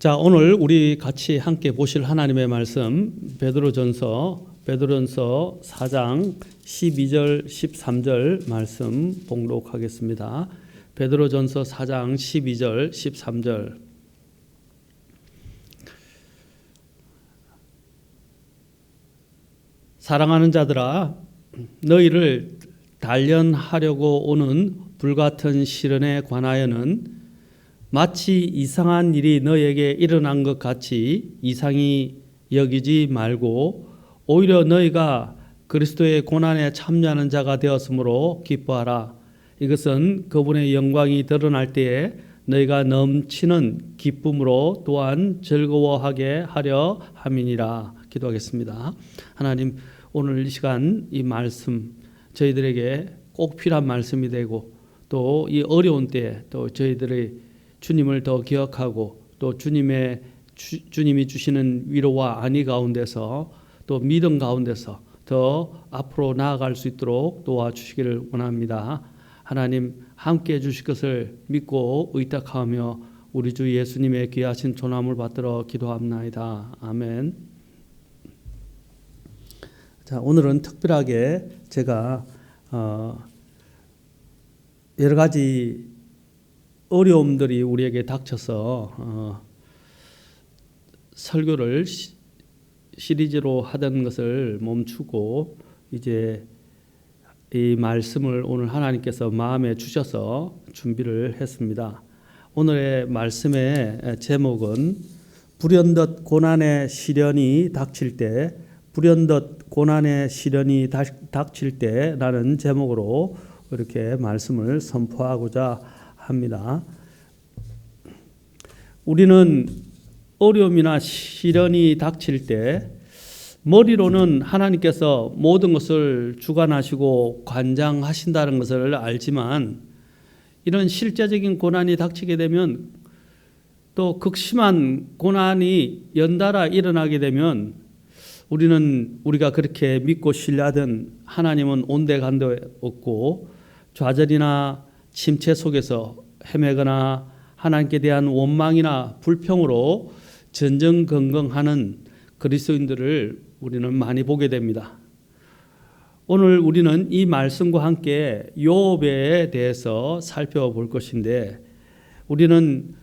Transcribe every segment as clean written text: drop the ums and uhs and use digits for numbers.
자, 오늘 우리 같이 함께 보실 하나님의 말씀 베드로전서 4장 12절 13절 말씀 봉독하겠습니다. 베드로전서 4장 12절 13절. 사랑하는 자들아, 너희를 단련하려고 오는 불같은 시련에 관하여는 마치 이상한 일이 너에게 일어난 것 같이 이상히 여기지 말고 오히려 너희가 그리스도의 고난에 참여하는 자가 되었으므로 기뻐하라. 이것은 그분의 영광이 드러날 때에 너희가 넘치는 기쁨으로 또한 즐거워하게 하려 함이니라. 기도하겠습니다. 하나님, 오늘 이 시간 이 말씀 저희들에게 꼭 필요한 말씀이 되고 또 이 어려운 때에 또 저희들의 주님을 더 기억하고 또 주님이 주시는 위로와 안위 가운데서 또 믿음 가운데서 더 앞으로 나아갈 수 있도록 도와주시기를 원합니다. 하나님 함께 해주실 것을 믿고 의탁하며 우리 주 예수님의 귀하신 존함을 받들어 기도합나이다. 아멘. 자, 오늘은 특별하게 제가 여러 가지 어려움들이 우리에게 닥쳐서 설교를 시리즈로 하던 것을 멈추고 이제 이 말씀을 오늘 하나님께서 마음에 주셔서 준비를 했습니다. 오늘의 말씀의 제목은 불현듯 고난의 시련이 닥칠 때, 불현듯 고난의 시련이 닥칠 때라는 제목으로 이렇게 말씀을 선포하고자 합니다. 우리는 어려움이나 시련이 닥칠 때 머리로는 하나님께서 모든 것을 주관하시고 관장하신다는 것을 알지만 이런 실제적인 고난이 닥치게 되면 또 극심한 고난이 연달아 일어나게 되면 우리가 그렇게 믿고 신뢰하던 하나님은 온데간데 없고 좌절이나 침체 속에서 헤매거나 하나님께 대한 원망이나 불평으로 전전긍긍하는 그리스도인들을 우리는 많이 보게 됩니다. 오늘 우리는 이 말씀과 함께 욥에 대해서 살펴볼 것인데 우리는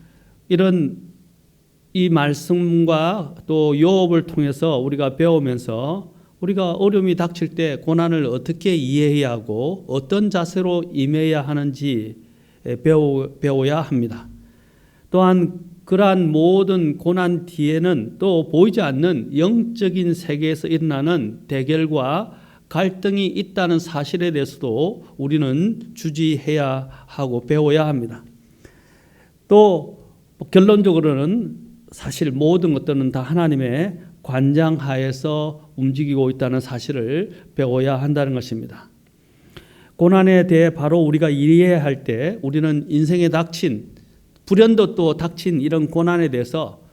이 말씀과 또 욥을 통해서 우리가 배우면서 우리가 어려움이 닥칠 때 고난을 어떻게 이해해야 하고 어떤 자세로 임해야 하는지 배워야 합니다. 또한 그러한 모든 고난 뒤에는 또 보이지 않는 영적인 세계에서 일어나는 대결과 갈등이 있다는 사실에 대해서도 우리는 주지해야 하고 배워야 합니다. 또 결론적으로는 사실 모든 것들은 다 하나님의 관장하에서 움직이고 있다는 사실을 배워야 한다는 것입니다. 고난에 대해 바로 우리가 이해할 때 우리는 인생에 닥친 불현듯 또 닥친 이런 고난에 대해서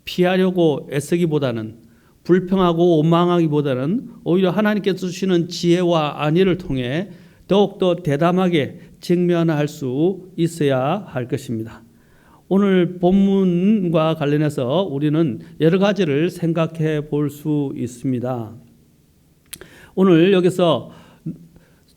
피하려고 애쓰기보다는 불평하고 원망하기보다는 오히려 하나님께서 주시는 지혜와 안위를 통해 더욱더 대담하게 직면할 수 있어야 할 것입니다. 오늘 본문과 관련해서 우리는 여러 가지를 생각해 볼 수 있습니다. 오늘 여기서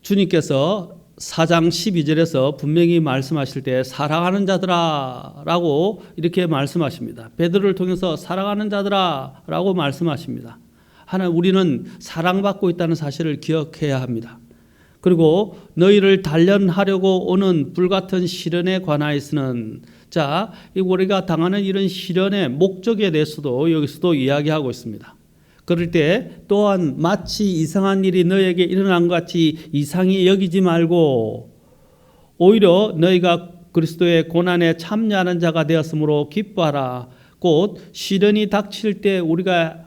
주님께서 4장 12절에서 분명히 말씀하실 때 사랑하는 자들아 라고 이렇게 말씀하십니다. 베드로를 통해서 사랑하는 자들아 라고 말씀하십니다. 하나님, 우리는 사랑받고 있다는 사실을 기억해야 합니다. 그리고 너희를 단련하려고 오는 불같은 시련에 관하여서는 자, 우리가 당하는 이런 시련의 목적에 대해서도 여기서도 이야기하고 있습니다. 그럴 때 또한 마치 이상한 일이 너에게 일어난 것 같이 이상히 여기지 말고 오히려 너희가 그리스도의 고난에 참여하는 자가 되었으므로 기뻐하라. 곧 시련이 닥칠 때 우리가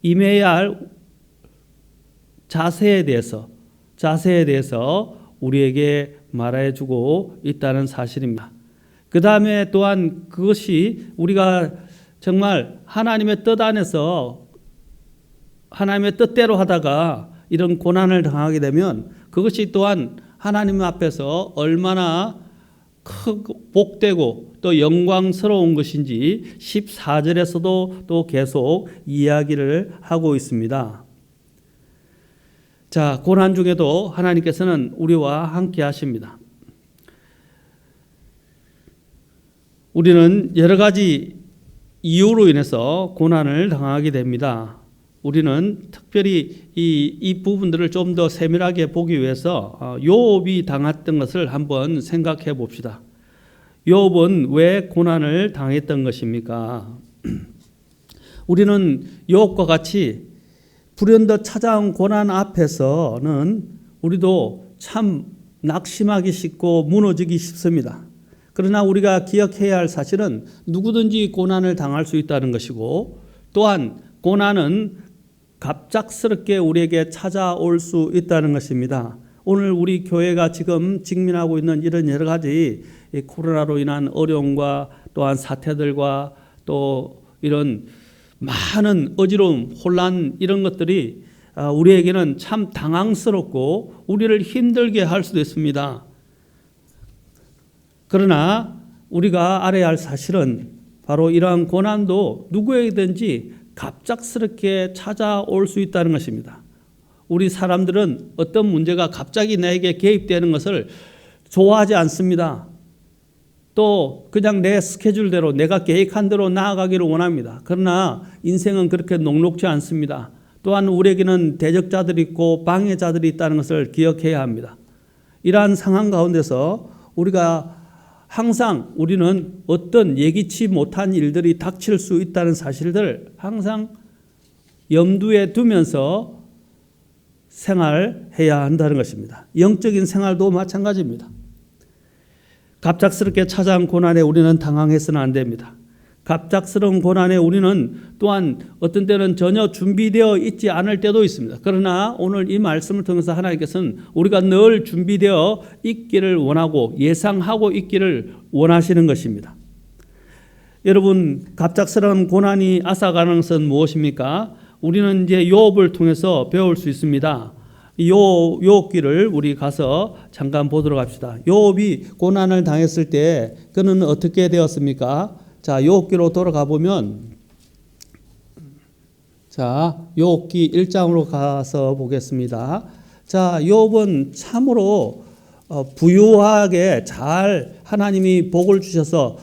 임해야 할 자세에 대해서 우리에게 말해주고 있다는 사실입니다. 그 다음에 또한 그것이 우리가 정말 하나님의 뜻 안에서 하나님의 뜻대로 하다가 이런 고난을 당하게 되면 그것이 또한 하나님 앞에서 얼마나 크고 복되고 또 영광스러운 것인지 14절에서도 또 계속 이야기를 하고 있습니다. 자, 고난 중에도 하나님께서는 우리와 함께 하십니다. 우리는 여러 가지 이유로 인해서 고난을 당하게 됩니다. 우리는 특별히 이 부분들을 좀 더 세밀하게 보기 위해서 요업이 당했던 것을 한번 생각해 봅시다. 요업은 왜 고난을 당했던 것입니까? 우리는 요업과 같이 불현듯 찾아온 고난 앞에서는 우리도 참 낙심하기 쉽고 무너지기 쉽습니다. 그러나 우리가 기억해야 할 사실은 누구든지 고난을 당할 수 있다는 것이고 또한 고난은 갑작스럽게 우리에게 찾아올 수 있다는 것입니다. 오늘 우리 교회가 지금 직면하고 있는 이런 여러 가지 코로나로 인한 어려움과 또한 사태들과 또 이런 많은 어지러움, 혼란 이런 것들이 우리에게는 참 당황스럽고 우리를 힘들게 할 수도 있습니다. 그러나 우리가 알아야 할 사실은 바로 이러한 고난도 누구에게든지 갑작스럽게 찾아올 수 있다는 것입니다. 우리 사람들은 어떤 문제가 갑자기 나에게 개입되는 것을 좋아하지 않습니다. 또 그냥 내 스케줄대로 내가 계획한 대로 나아가기를 원합니다. 그러나 인생은 그렇게 녹록지 않습니다. 또한 우리에게는 대적자들이 있고 방해자들이 있다는 것을 기억해야 합니다. 이러한 상황 가운데서 우리가 항상 우리는 어떤 예기치 못한 일들이 닥칠 수 있다는 사실들 항상 염두에 두면서 생활해야 한다는 것입니다. 영적인 생활도 마찬가지입니다. 갑작스럽게 찾아온 고난에 우리는 당황해서는 안 됩니다. 갑작스러운 고난에 우리는 또한 어떤 때는 전혀 준비되어 있지 않을 때도 있습니다. 그러나 오늘 이 말씀을 통해서 하나님께서는 우리가 늘 준비되어 있기를 원하고 예상하고 있기를 원하시는 것입니다. 여러분, 갑작스러운 고난이 앗아가는 것은 무엇입니까? 우리는 이제 요업을 통해서 배울 수 있습니다. 요업기를 우리 가서 잠깐 보도록 합시다. 요업이 고난을 당했을 때 그는 어떻게 되었습니까? 자, 요업기로 돌아가 보면 자, 요업기 1장으로 가서 보겠습니다. 자, 요업은 참으로 부유하게 잘 하나님이 복을 주셔서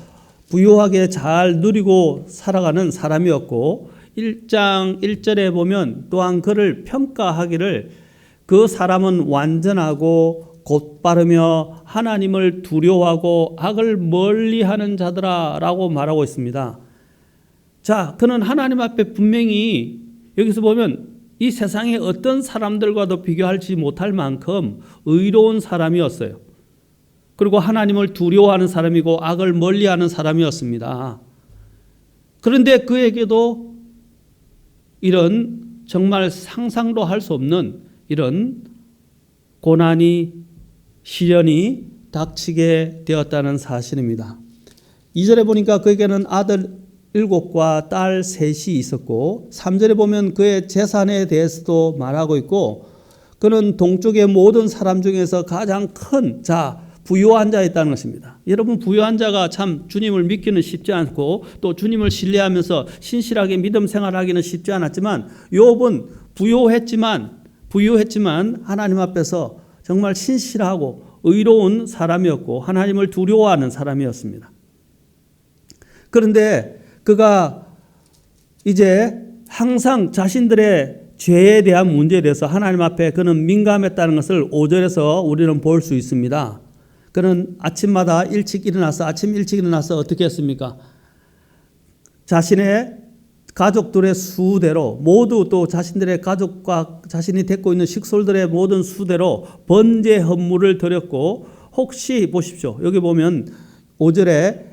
부유하게 잘 누리고 살아가는 사람이었고 1장 1절에 보면 또한 그를 평가하기를 그 사람은 완전하고 곧바르며 하나님을 두려워하고 악을 멀리하는 자들아 라고 말하고 있습니다. 자, 그는 하나님 앞에 분명히 여기서 보면 이 세상의 어떤 사람들과도 비교하지 못할 만큼 의로운 사람이었어요. 그리고 하나님을 두려워하는 사람이고 악을 멀리하는 사람이었습니다. 그런데 그에게도 이런 정말 상상도 할 수 없는 이런 고난이 시련이 닥치게 되었다는 사실입니다. 2절에 보니까 그에게는 아들 7과 딸 3이 있었고 3절에 보면 그의 재산에 대해서도 말하고 있고 그는 동쪽의 모든 사람 중에서 가장 큰 부유한 자였다는 것입니다. 여러분, 부유한 자가 참 주님을 믿기는 쉽지 않고 또 주님을 신뢰하면서 신실하게 믿음 생활하기는 쉽지 않았지만 욥은 부유했지만 하나님 앞에서 정말 신실하고 의로운 사람이었고 하나님을 두려워하는 사람이었습니다. 그런데 그가 이제 항상 자신들의 죄에 대한 문제에 대해서 하나님 앞에 그는 민감했다는 것을 5절에서 우리는 볼 수 있습니다. 그는 아침마다 아침 일찍 일어나서 어떻게 했습니까? 자신의 가족들의 수대로 모두 또 자신들의 가족과 자신이 데리고 있는 식솔들의 모든 수대로 번제 헌물을 드렸고 혹시 보십시오. 여기 보면 5절에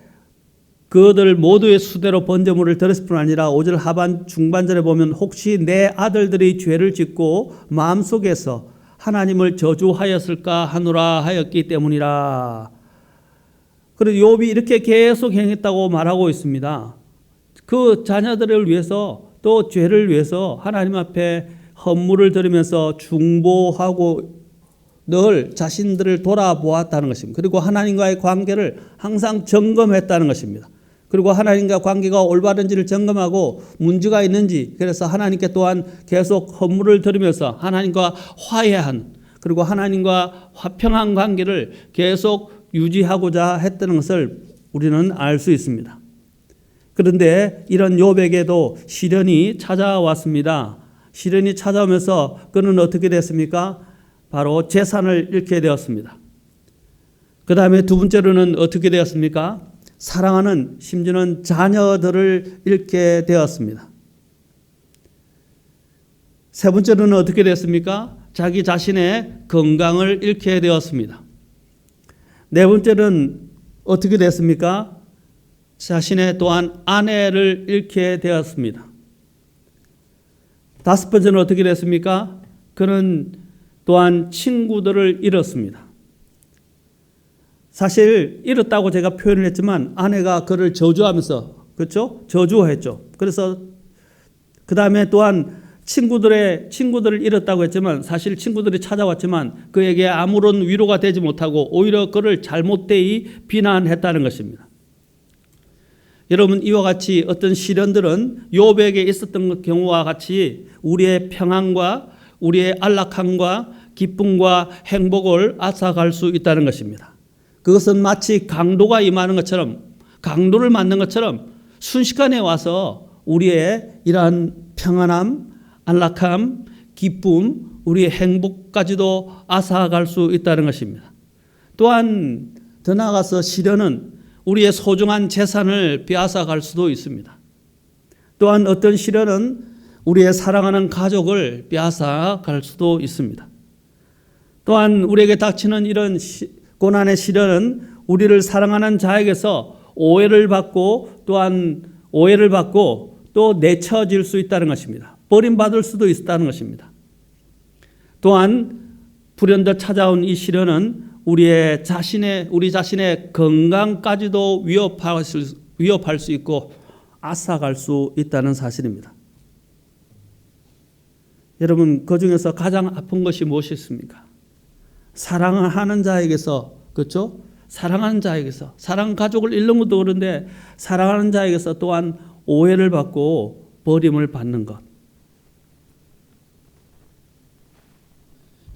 그들 모두의 수대로 번제물을 드렸을 뿐 아니라 5절 하반 중반절에 보면 혹시 내 아들들이 죄를 짓고 마음속에서 하나님을 저주하였을까 하노라 하였기 때문이라. 그래서 욥이 이렇게 계속 행했다고 말하고 있습니다. 그 자녀들을 위해서 또 죄를 위해서 하나님 앞에 헌물을 드리면서 중보하고 늘 자신들을 돌아보았다는 것입니다. 그리고 하나님과의 관계를 항상 점검했다는 것입니다. 그리고 하나님과 관계가 올바른지를 점검하고 문제가 있는지, 그래서 하나님께 또한 계속 헌물을 드리면서 하나님과 화해한, 그리고 하나님과 화평한 관계를 계속 유지하고자 했다는 것을 우리는 알 수 있습니다. 그런데 이런 욥에게도 시련이 찾아왔습니다. 시련이 찾아오면서 그는 어떻게 됐습니까? 바로 재산을 잃게 되었습니다. 그 다음에 두 번째로는 어떻게 되었습니까? 사랑하는, 심지어는 자녀들을 잃게 되었습니다. 세 번째로는 어떻게 됐습니까? 자기 자신의 건강을 잃게 되었습니다. 네 번째는 어떻게 됐습니까? 자신의 또한 아내를 잃게 되었습니다. 다섯 번째는 어떻게 됐습니까? 그는 또한 친구들을 잃었습니다. 사실 잃었다고 제가 표현을 했지만 아내가 그를 저주하면서, 그렇죠? 저주했죠. 그래서 그 다음에 또한 친구들을 잃었다고 했지만 사실 친구들이 찾아왔지만 그에게 아무런 위로가 되지 못하고 오히려 그를 잘못되이 비난했다는 것입니다. 여러분, 이와 같이 어떤 시련들은 욥에게 있었던 경우와 같이 우리의 평안과 우리의 안락함과 기쁨과 행복을 앗아갈 수 있다는 것입니다. 그것은 마치 강도가 임하는 것처럼, 강도를 맞는 것처럼 순식간에 와서 우리의 이러한 평안함, 안락함, 기쁨, 우리의 행복까지도 앗아갈 수 있다는 것입니다. 또한 더 나아가서 시련은 우리의 소중한 재산을 빼앗아갈 수도 있습니다. 또한 어떤 시련은 우리의 사랑하는 가족을 빼앗아갈 수도 있습니다. 또한 우리에게 닥치는 이런 고난의 시련은 우리를 사랑하는 자에게서 오해를 받고 또 내쳐질 수 있다는 것입니다. 버림받을 수도 있다는 것입니다. 또한 불현듯 찾아온 이 시련은 우리 자신의 건강까지도 위협할 수 있고 앗아갈 수 있다는 사실입니다. 여러분, 그 중에서 가장 아픈 것이 무엇이었습니까? 사랑하는 자에게서, 그렇죠? 사랑하는 자에게서, 사랑 가족을 잃는 것도 그런데 사랑하는 자에게서 또한 오해를 받고 버림을 받는 것.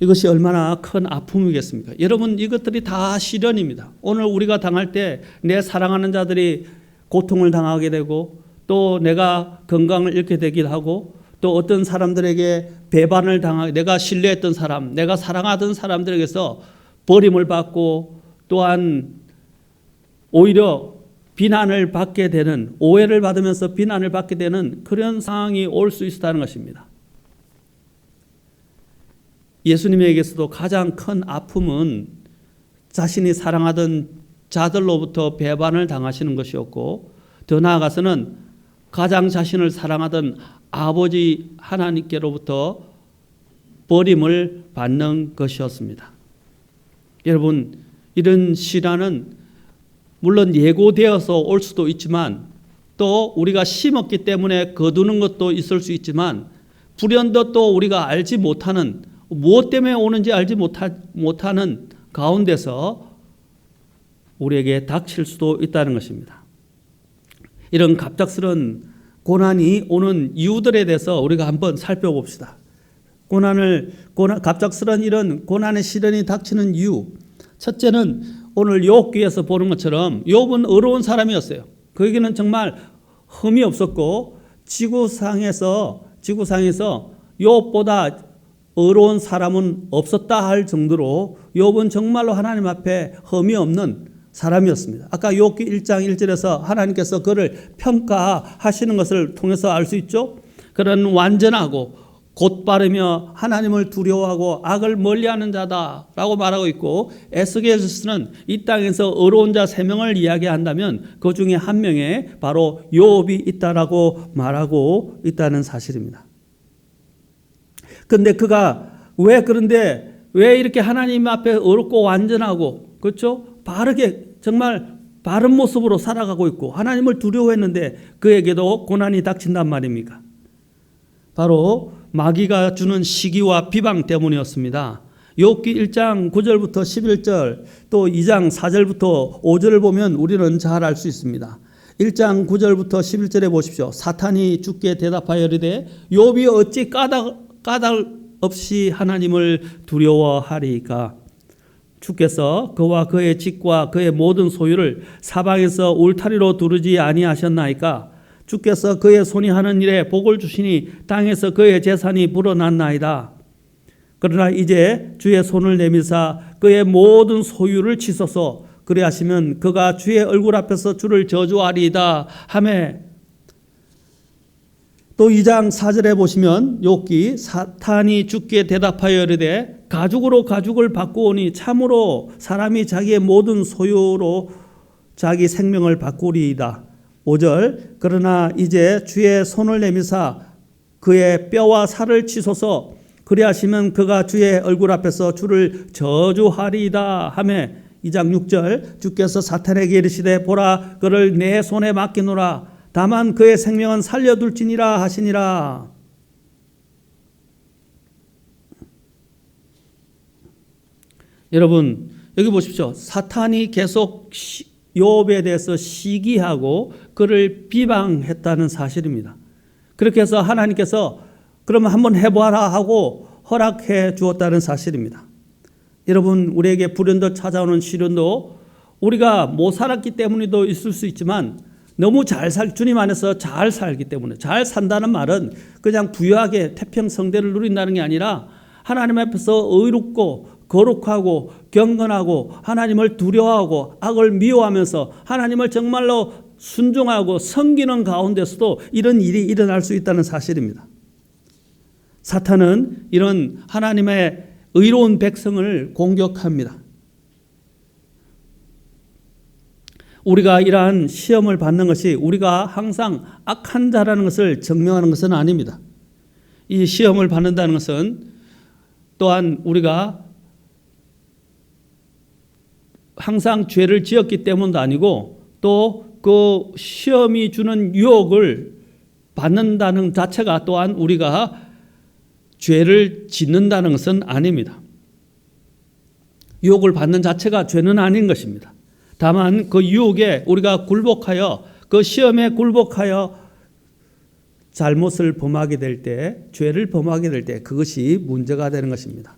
이것이 얼마나 큰 아픔이겠습니까? 여러분, 이것들이 다 시련입니다. 오늘 우리가 당할 때 내 사랑하는 자들이 고통을 당하게 되고 또 내가 건강을 잃게 되기도 하고 또 어떤 사람들에게 배반을 당하게, 내가 신뢰했던 사람, 내가 사랑하던 사람들에게서 버림을 받고 또한 오히려 비난을 받게 되는, 오해를 받으면서 비난을 받게 되는 그런 상황이 올 수 있다는 것입니다. 예수님에게서도 가장 큰 아픔은 자신이 사랑하던 자들로부터 배반을 당하시는 것이었고, 더 나아가서는 가장 자신을 사랑하던 아버지 하나님께로부터 버림을 받는 것이었습니다. 여러분, 이런 시련은 물론 예고되어서 올 수도 있지만 또 우리가 심었기 때문에 거두는 것도 있을 수 있지만 불현듯 또 우리가 알지 못하는, 무엇 때문에 오는지 알지 못하는 가운데서 우리에게 닥칠 수도 있다는 것입니다. 이런 갑작스런 고난이 오는 이유들에 대해서 우리가 한번 살펴봅시다. 갑작스런 이런 고난의 시련이 닥치는 이유. 첫째는 오늘 욥기에서 보는 것처럼 욥은 의로운 사람이었어요. 그에게는 정말 흠이 없었고 지구상에서 욥보다 의로운 사람은 없었다 할 정도로 욥은 정말로 하나님 앞에 흠이 없는 사람이었습니다. 아까 욥기 1장 1절에서 하나님께서 그를 평가하시는 것을 통해서 알 수 있죠. 그런 완전하고 곧 바르며 하나님을 두려워하고 악을 멀리하는 자다라고 말하고 있고, 에스겔서는 이 땅에서 의로운 자 3명을 이야기한다면 그 중에 한 명에 바로 욥이 있다라고 말하고 있다는 사실입니다. 그런데 그가 그런데 왜 이렇게 하나님 앞에 의롭고 완전하고, 그렇죠? 바르게 정말 바른 모습으로 살아가고 있고 하나님을 두려워했는데 그에게도 고난이 닥친단 말입니까? 바로 마귀가 주는 시기와 비방 때문이었습니다. 욥기 1장 9절부터 11절, 또 2장 4절부터 5절을 보면 우리는 잘 알 수 있습니다. 1장 9절부터 11절에 보십시오. 사탄이 주께 대답하여 이르되 욥이 어찌 까닭 없이 하나님을 두려워하리까? 주께서 그와 그의 집과 그의 모든 소유를 사방에서 울타리로 두르지 아니하셨나이까? 주께서 그의 손이 하는 일에 복을 주시니 땅에서 그의 재산이 불어났나이다. 그러나 이제 주의 손을 내밀사 그의 모든 소유를 치소서. 그리하시면 그가 주의 얼굴 앞에서 주를 저주하리이다 하매, 또 2장 4절에 보시면 욥기 사탄이 주께 대답하여 이르되 가죽으로 가죽을 바꾸오니 참으로 사람이 자기의 모든 소유로 자기 생명을 바꾸리이다. 5절 그러나 이제 주의 손을 내미사 그의 뼈와 살을 치소서. 그리하시면 그가 주의 얼굴 앞에서 주를 저주하리이다 하며, 2장 6절 주께서 사탄에게 이르시되 보라 그를 내 손에 맡기노라. 다만 그의 생명은 살려둘지니라 하시니라. 여러분 여기 보십시오. 사탄이 계속 욥에 대해서 시기하고 그를 비방했다는 사실입니다. 그렇게 해서 하나님께서 그러면 한번 해보아라 하고 허락해 주었다는 사실입니다. 여러분 우리에게 불현도 찾아오는 시련도 우리가 못 살았기 때문에도 있을 수 있지만, 너무 주님 안에서 잘 살기 때문에, 잘 산다는 말은 그냥 부유하게 태평성대를 누린다는 게 아니라 하나님 앞에서 의롭고 거룩하고 경건하고 하나님을 두려워하고 악을 미워하면서 하나님을 정말로 순종하고 섬기는 가운데서도 이런 일이 일어날 수 있다는 사실입니다. 사탄은 이런 하나님의 의로운 백성을 공격합니다. 우리가 이러한 시험을 받는 것이 우리가 항상 악한 자라는 것을 증명하는 것은 아닙니다. 이 시험을 받는다는 것은 또한 우리가 항상 죄를 지었기 때문도 아니고, 또 그 시험이 주는 유혹을 받는다는 자체가 또한 우리가 죄를 짓는다는 것은 아닙니다. 유혹을 받는 자체가 죄는 아닌 것입니다. 다만 그 유혹에 우리가 굴복하여, 그 시험에 굴복하여 잘못을 범하게 될 때, 죄를 범하게 될 때 그것이 문제가 되는 것입니다.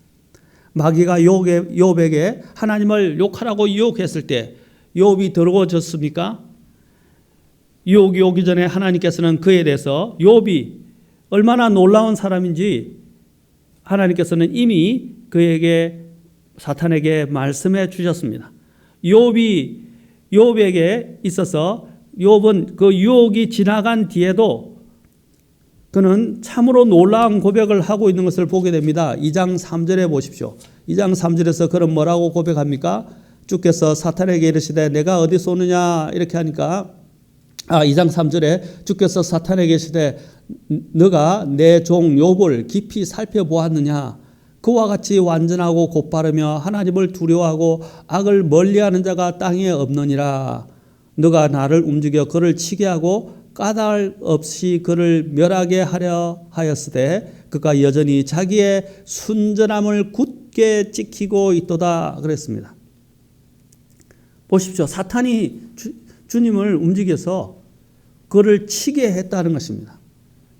마귀가 욥에게 하나님을 욕하라고 유혹했을 때 욥이 더러워졌습니까? 유혹이 오기 전에 하나님께서는 그에 대해서 욥이 얼마나 놀라운 사람인지 하나님께서는 이미 그에게, 사탄에게 말씀해 주셨습니다. 욥에게 있어서 욥은 그 유혹이 지나간 뒤에도 그는 참으로 놀라운 고백을 하고 있는 것을 보게 됩니다. 2장 3절에 보십시오. 2장 3절에서 그는 뭐라고 고백합니까? 주께서 사탄에게 이르시되 내가 어디서 오느냐 이렇게 하니까, 2장 3절에 주께서 사탄에게 이르시되 너가 내 종 욥을 깊이 살펴보았느냐? 그와 같이 완전하고 곧바르며 하나님을 두려워하고 악을 멀리하는 자가 땅에 없느니라. 너가 나를 움직여 그를 치게 하고 까닭 없이 그를 멸하게 하려 하였으되 그가 여전히 자기의 순전함을 굳게 지키고 있도다 그랬습니다. 보십시오. 사탄이 주님을 움직여서 그를 치게 했다는 것입니다.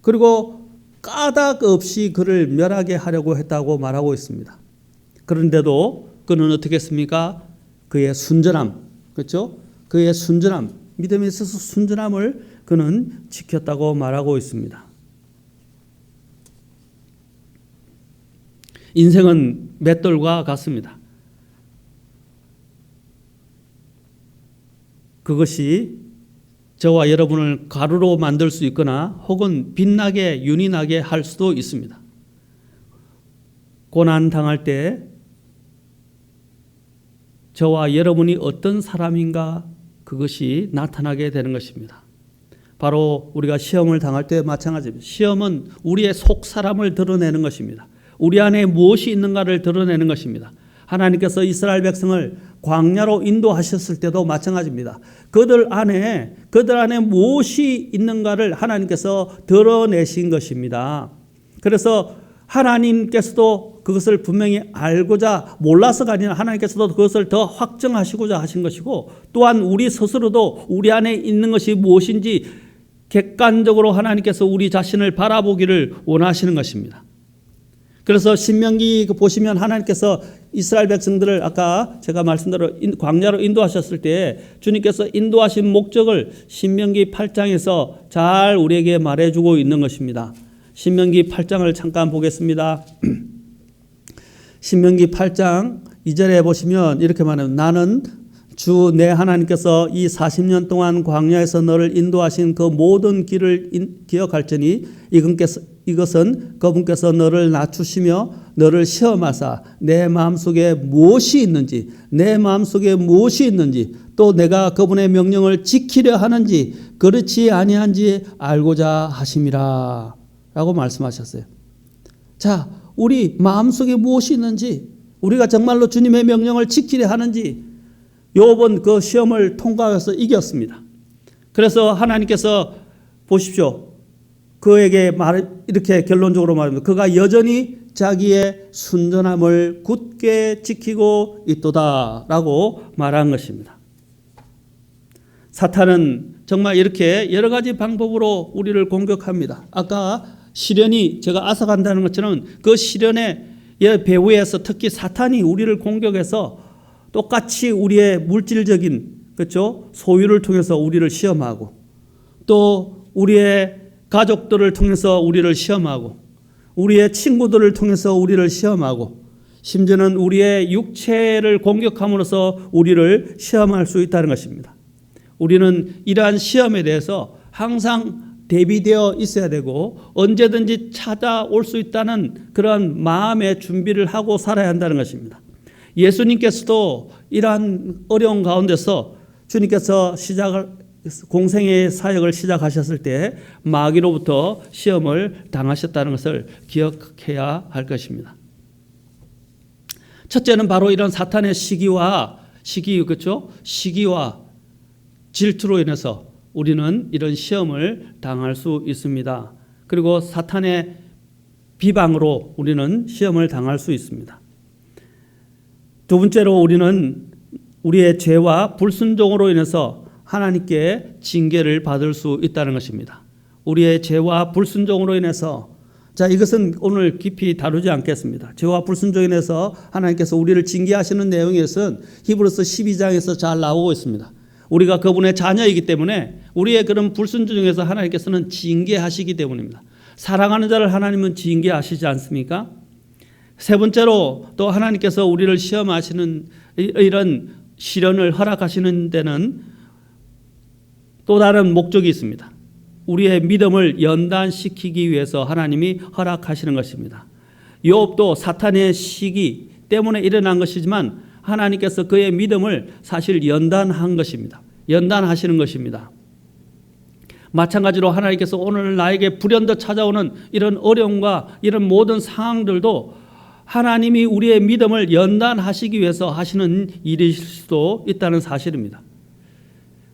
그리고 까닭 없이 그를 멸하게 하려고 했다고 말하고 있습니다. 그런데도 그는 어떻게 했습니까? 그의 순전함, 그렇죠? 그의 순전함, 믿음에 있어서 순전함을 그는 지켰다고 말하고 있습니다. 인생은 맷돌과 같습니다. 그것이 저와 여러분을 가루로 만들 수 있거나 혹은 빛나게 윤이 나게 할 수도 있습니다. 고난 당할 때 저와 여러분이 어떤 사람인가 그것이 나타나게 되는 것입니다. 바로 우리가 시험을 당할 때 마찬가지입니다. 시험은 우리의 속 사람을 드러내는 것입니다. 우리 안에 무엇이 있는가를 드러내는 것입니다. 하나님께서 이스라엘 백성을 광야로 인도하셨을 때도 마찬가지입니다. 그들 안에 무엇이 있는가를 하나님께서 드러내신 것입니다. 그래서 하나님께서도 그것을 분명히 알고자 몰라서가 아니라 하나님께서도 그것을 더 확정하시고자 하신 것이고, 또한 우리 스스로도 우리 안에 있는 것이 무엇인지 객관적으로 하나님께서 우리 자신을 바라보기를 원하시는 것입니다. 그래서 신명기 보시면 하나님께서 이스라엘 백성들을 아까 제가 말씀대로 광야로 인도하셨을 때 주님께서 인도하신 목적을 신명기 8장에서 잘 우리에게 말해주고 있는 것입니다. 신명기 8장을 잠깐 보겠습니다. 신명기 8장 2절에 보시면 이렇게 말합니다. 나는 주 내 하나님께서 이 40년 동안 광야에서 너를 인도하신 그 모든 길을 기억할지니 이것은 그분께서 너를 낮추시며 너를 시험하사 내 마음속에 무엇이 있는지 또 내가 그분의 명령을 지키려 하는지 그렇지 아니한지 알고자 하심이라 라고 말씀하셨어요. 자, 우리 마음속에 무엇이 있는지, 우리가 정말로 주님의 명령을 지키려 하는지, 욥은 그 시험을 통과해서 이겼습니다. 그래서 하나님께서 보십시오. 그에게 이렇게 결론적으로 말합니다. 그가 여전히 자기의 순전함을 굳게 지키고 있도다 라고 말한 것입니다. 사탄은 정말 이렇게 여러 가지 방법으로 우리를 공격합니다. 아까 시련이 제가 앗아간다는 것처럼 그 시련의 배후에서 특히 사탄이 우리를 공격해서 똑같이 우리의 물질적인 그렇죠? 소유를 통해서 우리를 시험하고, 또 우리의 가족들을 통해서 우리를 시험하고, 우리의 친구들을 통해서 우리를 시험하고, 심지어는 우리의 육체를 공격함으로써 우리를 시험할 수 있다는 것입니다. 우리는 이러한 시험에 대해서 항상 대비되어 있어야 되고 언제든지 찾아올 수 있다는 그런 마음의 준비를 하고 살아야 한다는 것입니다. 예수님께서도 이러한 어려운 가운데서 주님께서 공생의 사역을 시작하셨을 때 마귀로부터 시험을 당하셨다는 것을 기억해야 할 것입니다. 첫째는 바로 이런 사탄의 시기와 질투로 인해서 우리는 이런 시험을 당할 수 있습니다. 그리고 사탄의 비방으로 우리는 시험을 당할 수 있습니다. 두 번째로 우리는 우리의 죄와 불순종으로 인해서 하나님께 징계를 받을 수 있다는 것입니다. 우리의 죄와 불순종으로 인해서, 자, 이것은 오늘 깊이 다루지 않겠습니다. 죄와 불순종에 인해서 하나님께서 우리를 징계하시는 내용에서는 히브리서 12장에서 잘 나오고 있습니다. 우리가 그분의 자녀이기 때문에 우리의 그런 불순종에서 하나님께서는 징계하시기 때문입니다. 사랑하는 자를 하나님은 징계하시지 않습니까? 세 번째로 또 하나님께서 우리를 시험하시는 이런 시련을 허락하시는 데는 또 다른 목적이 있습니다. 우리의 믿음을 연단시키기 위해서 하나님이 허락하시는 것입니다. 욥도 사탄의 시기 때문에 일어난 것이지만 하나님께서 그의 믿음을 사실 연단한 것입니다. 연단하시는 것입니다. 마찬가지로 하나님께서 오늘 나에게 불현듯 찾아오는 이런 어려움과 이런 모든 상황들도 하나님이 우리의 믿음을 연단하시기 위해서 하시는 일일 수도 있다는 사실입니다.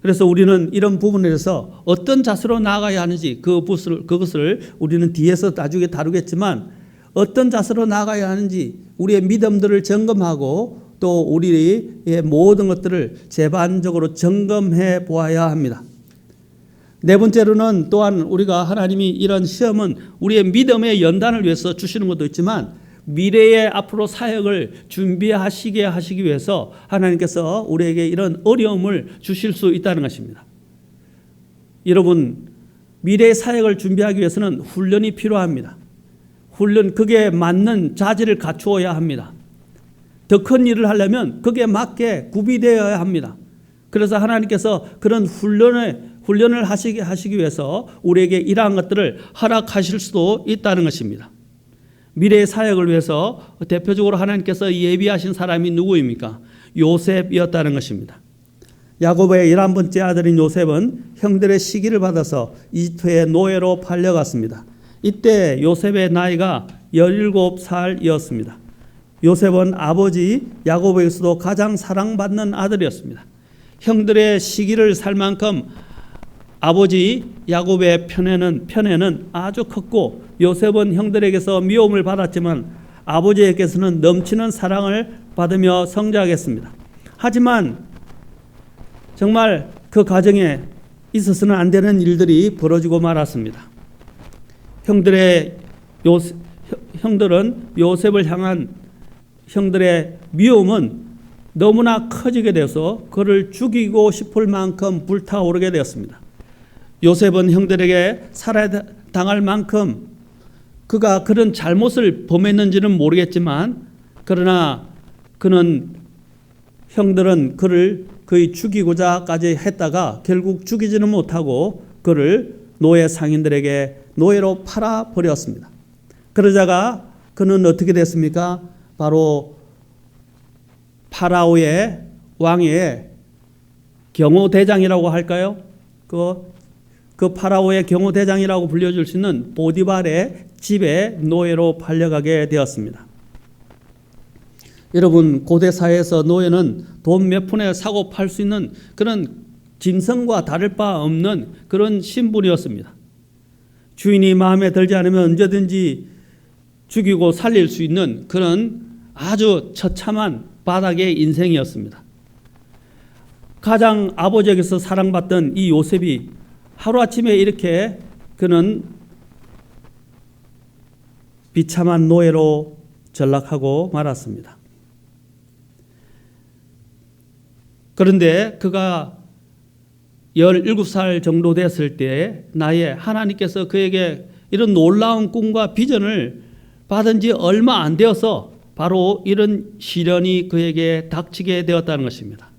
그래서 우리는 이런 부분에 대해서 어떤 자세로 나아가야 하는지 그것을 우리는 뒤에서 나중에 다루겠지만 어떤 자세로 나아가야 하는지 우리의 믿음들을 점검하고 또 우리의 모든 것들을 재반적으로 점검해 보아야 합니다. 네 번째로는 또한 우리가 하나님이 이런 시험은 우리의 믿음의 연단을 위해서 주시는 것도 있지만 미래의 앞으로 사역을 준비하시게 하시기 위해서 하나님께서 우리에게 이런 어려움을 주실 수 있다는 것입니다. 여러분, 미래의 사역을 준비하기 위해서는 훈련이 필요합니다. 그게 맞는 자질을 갖추어야 합니다. 더 큰 일을 하려면 그게 맞게 구비되어야 합니다. 그래서 하나님께서 그런 훈련을 하시기 위해서 우리에게 이러한 것들을 허락하실 수도 있다는 것입니다. 미래의 사역을 위해서 대표적으로 하나님께서 예비하신 사람이 누구입니까? 요셉이었다는 것입니다. 야곱의 11번째 아들인 요셉은 형들의 시기를 받아서 이집트의 노예로 팔려갔습니다. 이때 요셉의 나이가 17살이었습니다. 요셉은 아버지 야곱에게서도 가장 사랑받는 아들이었습니다. 형들의 시기를 살 만큼 아버지 야곱의 편애는 아주 컸고, 요셉은 형들에게서 미움을 받았지만 아버지에게서는 넘치는 사랑을 받으며 성장했습니다. 하지만 정말 그 가정에 있어서는 안 되는 일들이 벌어지고 말았습니다. 형들은 요셉을 향한 형들의 미움은 너무나 커지게 되어서 그를 죽이고 싶을 만큼 불타오르게 되었습니다. 요셉은 형들에게 살아야 당할 만큼 그가 그런 잘못을 범했는지는 모르겠지만, 그러나 형들은 그를 거의 죽이고자까지 했다가 결국 죽이지는 못하고 그를 노예 상인들에게 노예로 팔아버렸습니다. 그러자가 그는 어떻게 됐습니까? 바로 파라오의 왕의 경호대장이라고 할까요? 그 파라오의 경호대장이라고 불려줄 수 있는 보디발의 집에 노예로 팔려가게 되었습니다. 여러분, 고대 사회에서 노예는 돈 몇 푼에 사고 팔 수 있는 그런 짐승과 다를 바 없는 그런 신분이었습니다. 주인이 마음에 들지 않으면 언제든지 죽이고 살릴 수 있는 그런 아주 처참한 바닥의 인생이었습니다. 가장 아버지에게서 사랑받던 이 요셉이 하루아침에 이렇게 그는 비참한 노예로 전락하고 말았습니다. 그런데 그가 17살 정도 됐을 때 나이에 하나님께서 그에게 이런 놀라운 꿈과 비전을 받은 지 얼마 안 되어서 바로 이런 시련이 그에게 닥치게 되었다는 것입니다.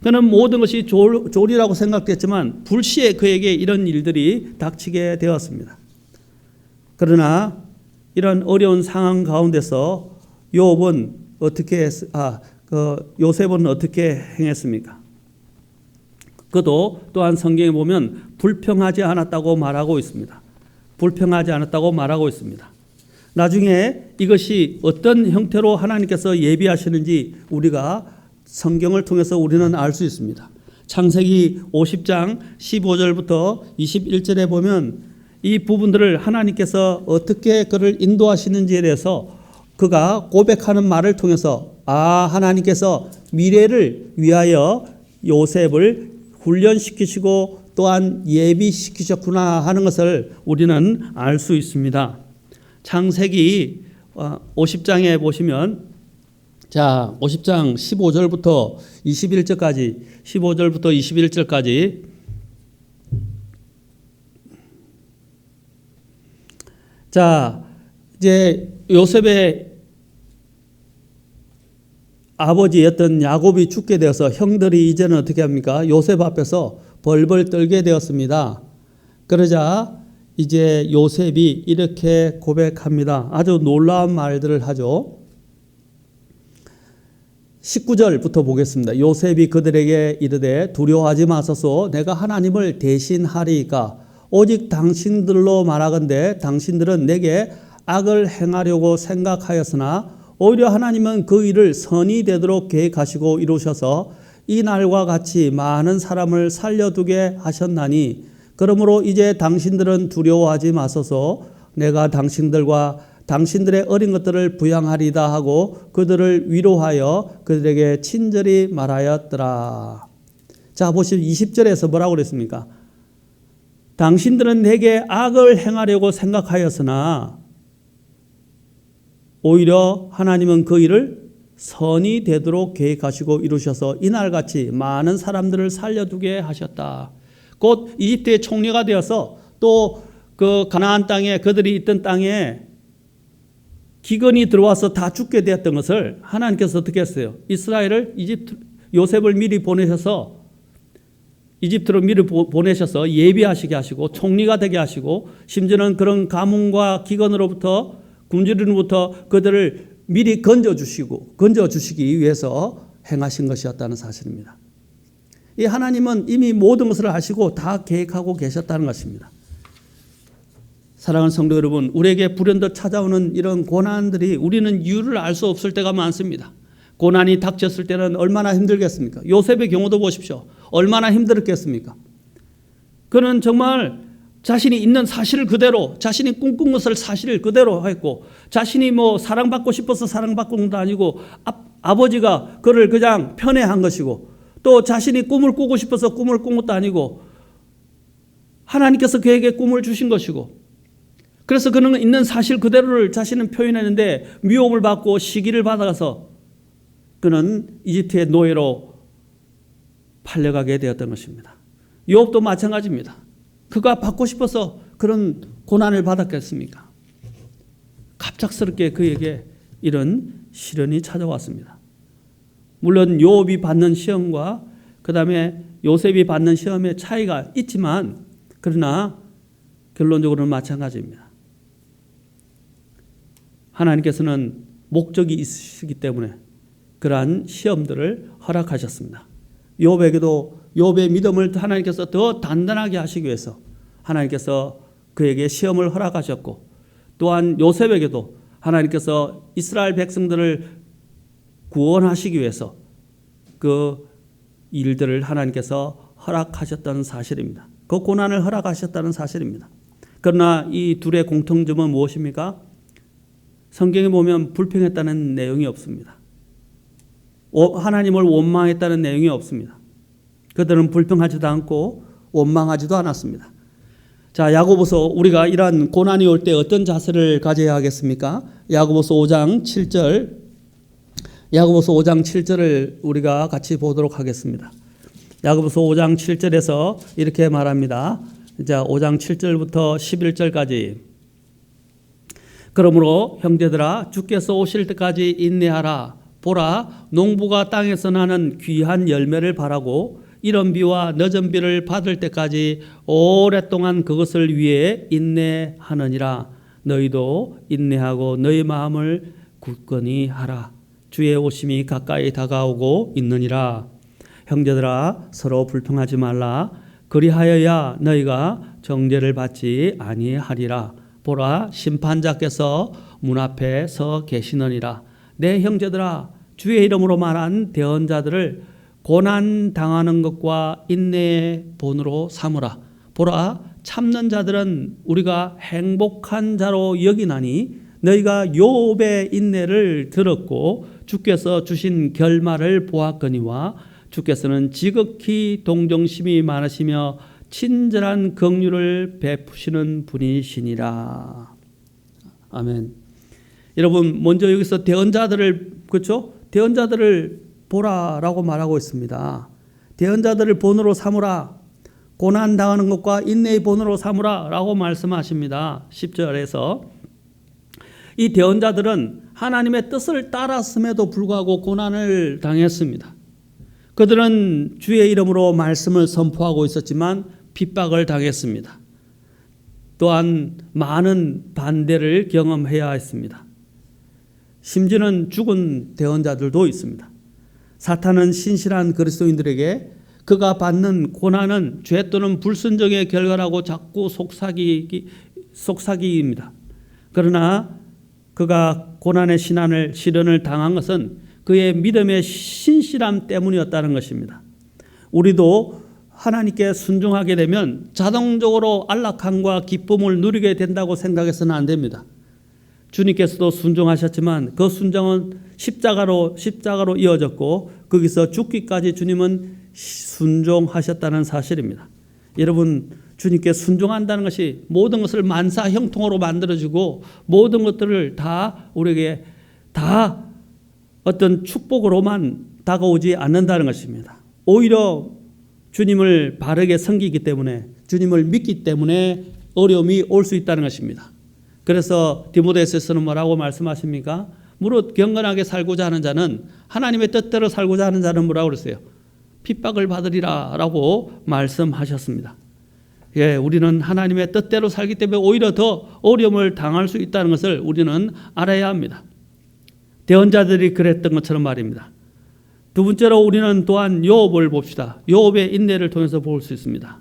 그는 모든 것이 조리라고 생각했지만 불시에 그에게 이런 일들이 닥치게 되었습니다. 그러나 이런 어려운 상황 가운데서 요셉은 어떻게 행했습니까? 그도 또한 성경에 보면 불평하지 않았다고 말하고 있습니다. 불평하지 않았다고 말하고 있습니다. 나중에 이것이 어떤 형태로 하나님께서 예비하시는지 우리가 성경을 통해서 우리는 알 수 있습니다. 창세기 50장 15절부터 21절에 보면 이 부분들을 하나님께서 어떻게 그를 인도하시는지에 대해서 그가 고백하는 말을 통해서 하나님께서 미래를 위하여 요셉을 훈련시키시고 또한 예비시키셨구나 하는 것을 우리는 알 수 있습니다. 창세기 50장에 보시면 50장 15절부터 21절까지 이제 요셉의 아버지였던 야곱이 죽게 되어서 형들이 이제는 어떻게 합니까? 요셉 앞에서 벌벌 떨게 되었습니다. 그러자 이제 요셉이 이렇게 고백합니다. 아주 놀라운 말들을 하죠. 19절부터 보겠습니다. 요셉이 그들에게 이르되 두려워하지 마소서, 내가 하나님을 대신하리이까. 오직 당신들로 말하건대 당신들은 내게 악을 행하려고 생각하였으나 오히려 하나님은 그 일을 선이 되도록 계획하시고 이루셔서 이 날과 같이 많은 사람을 살려두게 하셨나니, 그러므로 이제 당신들은 두려워하지 마소서, 내가 당신들과 당신들의 어린 것들을 부양하리다 하고 그들을 위로하여 그들에게 친절히 말하였더라. 자, 보시면 20절에서 뭐라고 그랬습니까? 당신들은 내게 악을 행하려고 생각하였으나 오히려 하나님은 그 일을 선이 되도록 계획하시고 이루셔서 이날같이 많은 사람들을 살려두게 하셨다. 곧 이집트의 총리가 되어서 또 그 가나안 땅에, 그들이 있던 땅에 기근이 들어와서 다 죽게 되었던 것을 하나님께서 어떻게 했어요? 요셉을 미리 보내셔서 이집트로 미리 보내셔서 예비하시게 하시고 총리가 되게 하시고 심지어는 그런 가뭄과 기근으로부터 굶주림으로부터 그들을 미리 건져주시기 위해서 행하신 것이었다는 사실입니다. 이 하나님은 이미 모든 것을 하시고 다 계획하고 계셨다는 것입니다. 사랑하는 성도 여러분, 우리에게 불현듯 찾아오는 이런 고난들이 우리는 이유를 알 수 없을 때가 많습니다. 고난이 닥쳤을 때는 얼마나 힘들겠습니까? 요셉의 경우도 보십시오. 얼마나 힘들었겠습니까? 그는 정말 자신이 있는 사실을 그대로, 자신이 꿈꾼 것을 사실을 그대로 했고, 자신이 사랑받고 싶어서 사랑받고 것도 아니고, 아버지가 그를 그냥 편애한 것이고, 또 자신이 꿈을 꾸고 싶어서 꿈을 꾼 것도 아니고, 하나님께서 그에게 꿈을 주신 것이고, 그래서 그는 있는 사실 그대로를 자신은 표현했는데 미움을 받고 시기를 받아서 그는 이집트의 노예로 팔려가게 되었던 것입니다. 욥도 마찬가지입니다. 그가 받고 싶어서 그런 고난을 받았겠습니까? 갑작스럽게 그에게 이런 시련이 찾아왔습니다. 물론 욥이 받는 시험과 그 다음에 요셉이 받는 시험의 차이가 있지만 그러나 결론적으로는 마찬가지입니다. 하나님께서는 목적이 있으시기 때문에 그러한 시험들을 허락하셨습니다. 욥의 믿음을 하나님께서 더 단단하게 하시기 위해서 하나님께서 그에게 시험을 허락하셨고, 또한 요셉에게도 하나님께서 이스라엘 백성들을 구원하시기 위해서 그 일들을 하나님께서 허락하셨다는 사실입니다. 그 고난을 허락하셨다는 사실입니다. 그러나 이 둘의 공통점은 무엇입니까? 성경에 보면 불평했다는 내용이 없습니다. 하나님을 원망했다는 내용이 없습니다. 그들은 불평하지도 않고 원망하지도 않았습니다. 자, 야고보서 우리가 이러한 고난이 올 때 어떤 자세를 가져야 하겠습니까? 야고보서 5장 7절을 우리가 같이 보도록 하겠습니다. 야고보서 5장 7절에서 이렇게 말합니다. 자, 5장 7절부터 11절까지. 그러므로 형제들아, 주께서 오실 때까지 인내하라. 보라, 농부가 땅에서 나는 귀한 열매를 바라고 이른 비와 늦은 비를 받을 때까지 오랫동안 그것을 위해 인내하느니라. 너희도 인내하고 너희 마음을 굳건히 하라. 주의 오심이 가까이 다가오고 있느니라. 형제들아, 서로 불평하지 말라. 그리하여야 너희가 정죄를 받지 아니하리라. 보라, 심판자께서 문 앞에 서 계시느니라. 내 형제들아, 주의 이름으로 말한 대언자들을 고난 당하는 것과 인내의 본으로 삼으라. 보라, 참는 자들은 우리가 행복한 자로 여기나니 너희가 욥의 인내를 들었고 주께서 주신 결말을 보았거니와 주께서는 지극히 동정심이 많으시며 친절한 긍휼을 베푸시는 분이시니라. 아멘. 여러분, 먼저 여기서 대언자들을, 그렇죠? 대언자들을 보라라고 말하고 있습니다. 대언자들을 본으로 삼으라. 고난 당하는 것과 인내의 본으로 삼으라라고 말씀하십니다. 10절에서 이 대언자들은 하나님의 뜻을 따랐음에도 불구하고 고난을 당했습니다. 그들은 주의 이름으로 말씀을 선포하고 있었지만 핍박을 당했습니다. 또한 많은 반대를 경험해야 했습니다. 심지어는 죽은 대언자들도 있습니다. 사탄은 신실한 그리스도인들에게 그가 받는 고난은 죄 또는 불순종의 결과라고 자꾸 속삭이입니다. 그러나 그가 고난의 시련을 당한 것은 그의 믿음의 신실함 때문이었다는 것입니다. 우리도 하나님께 순종하게 되면 자동적으로 안락함과 기쁨을 누리게 된다고 생각해서는 안 됩니다. 주님께서도 순종하셨지만 그 순종은 십자가로 이어졌고 거기서 죽기까지 주님은 순종하셨다는 사실입니다. 여러분, 주님께 순종한다는 것이 모든 것을 만사형통으로 만들어주고 모든 것들을 다 우리에게 다 어떤 축복으로만 다가오지 않는다는 것입니다. 오히려 주님을 바르게 섬기기 때문에, 주님을 믿기 때문에 어려움이 올 수 있다는 것입니다. 그래서 디모데후서에서는 뭐라고 말씀하십니까? 무릇 경건하게 살고자 하는 자는, 하나님의 뜻대로 살고자 하는 자는 뭐라고 그랬어요? 핍박을 받으리라 라고 말씀하셨습니다. 예, 우리는 하나님의 뜻대로 살기 때문에 오히려 더 어려움을 당할 수 있다는 것을 우리는 알아야 합니다. 대언자들이 그랬던 것처럼 말입니다. 두 번째로 우리는 또한 요업을 봅시다. 요업의 인내를 통해서 볼 수 있습니다.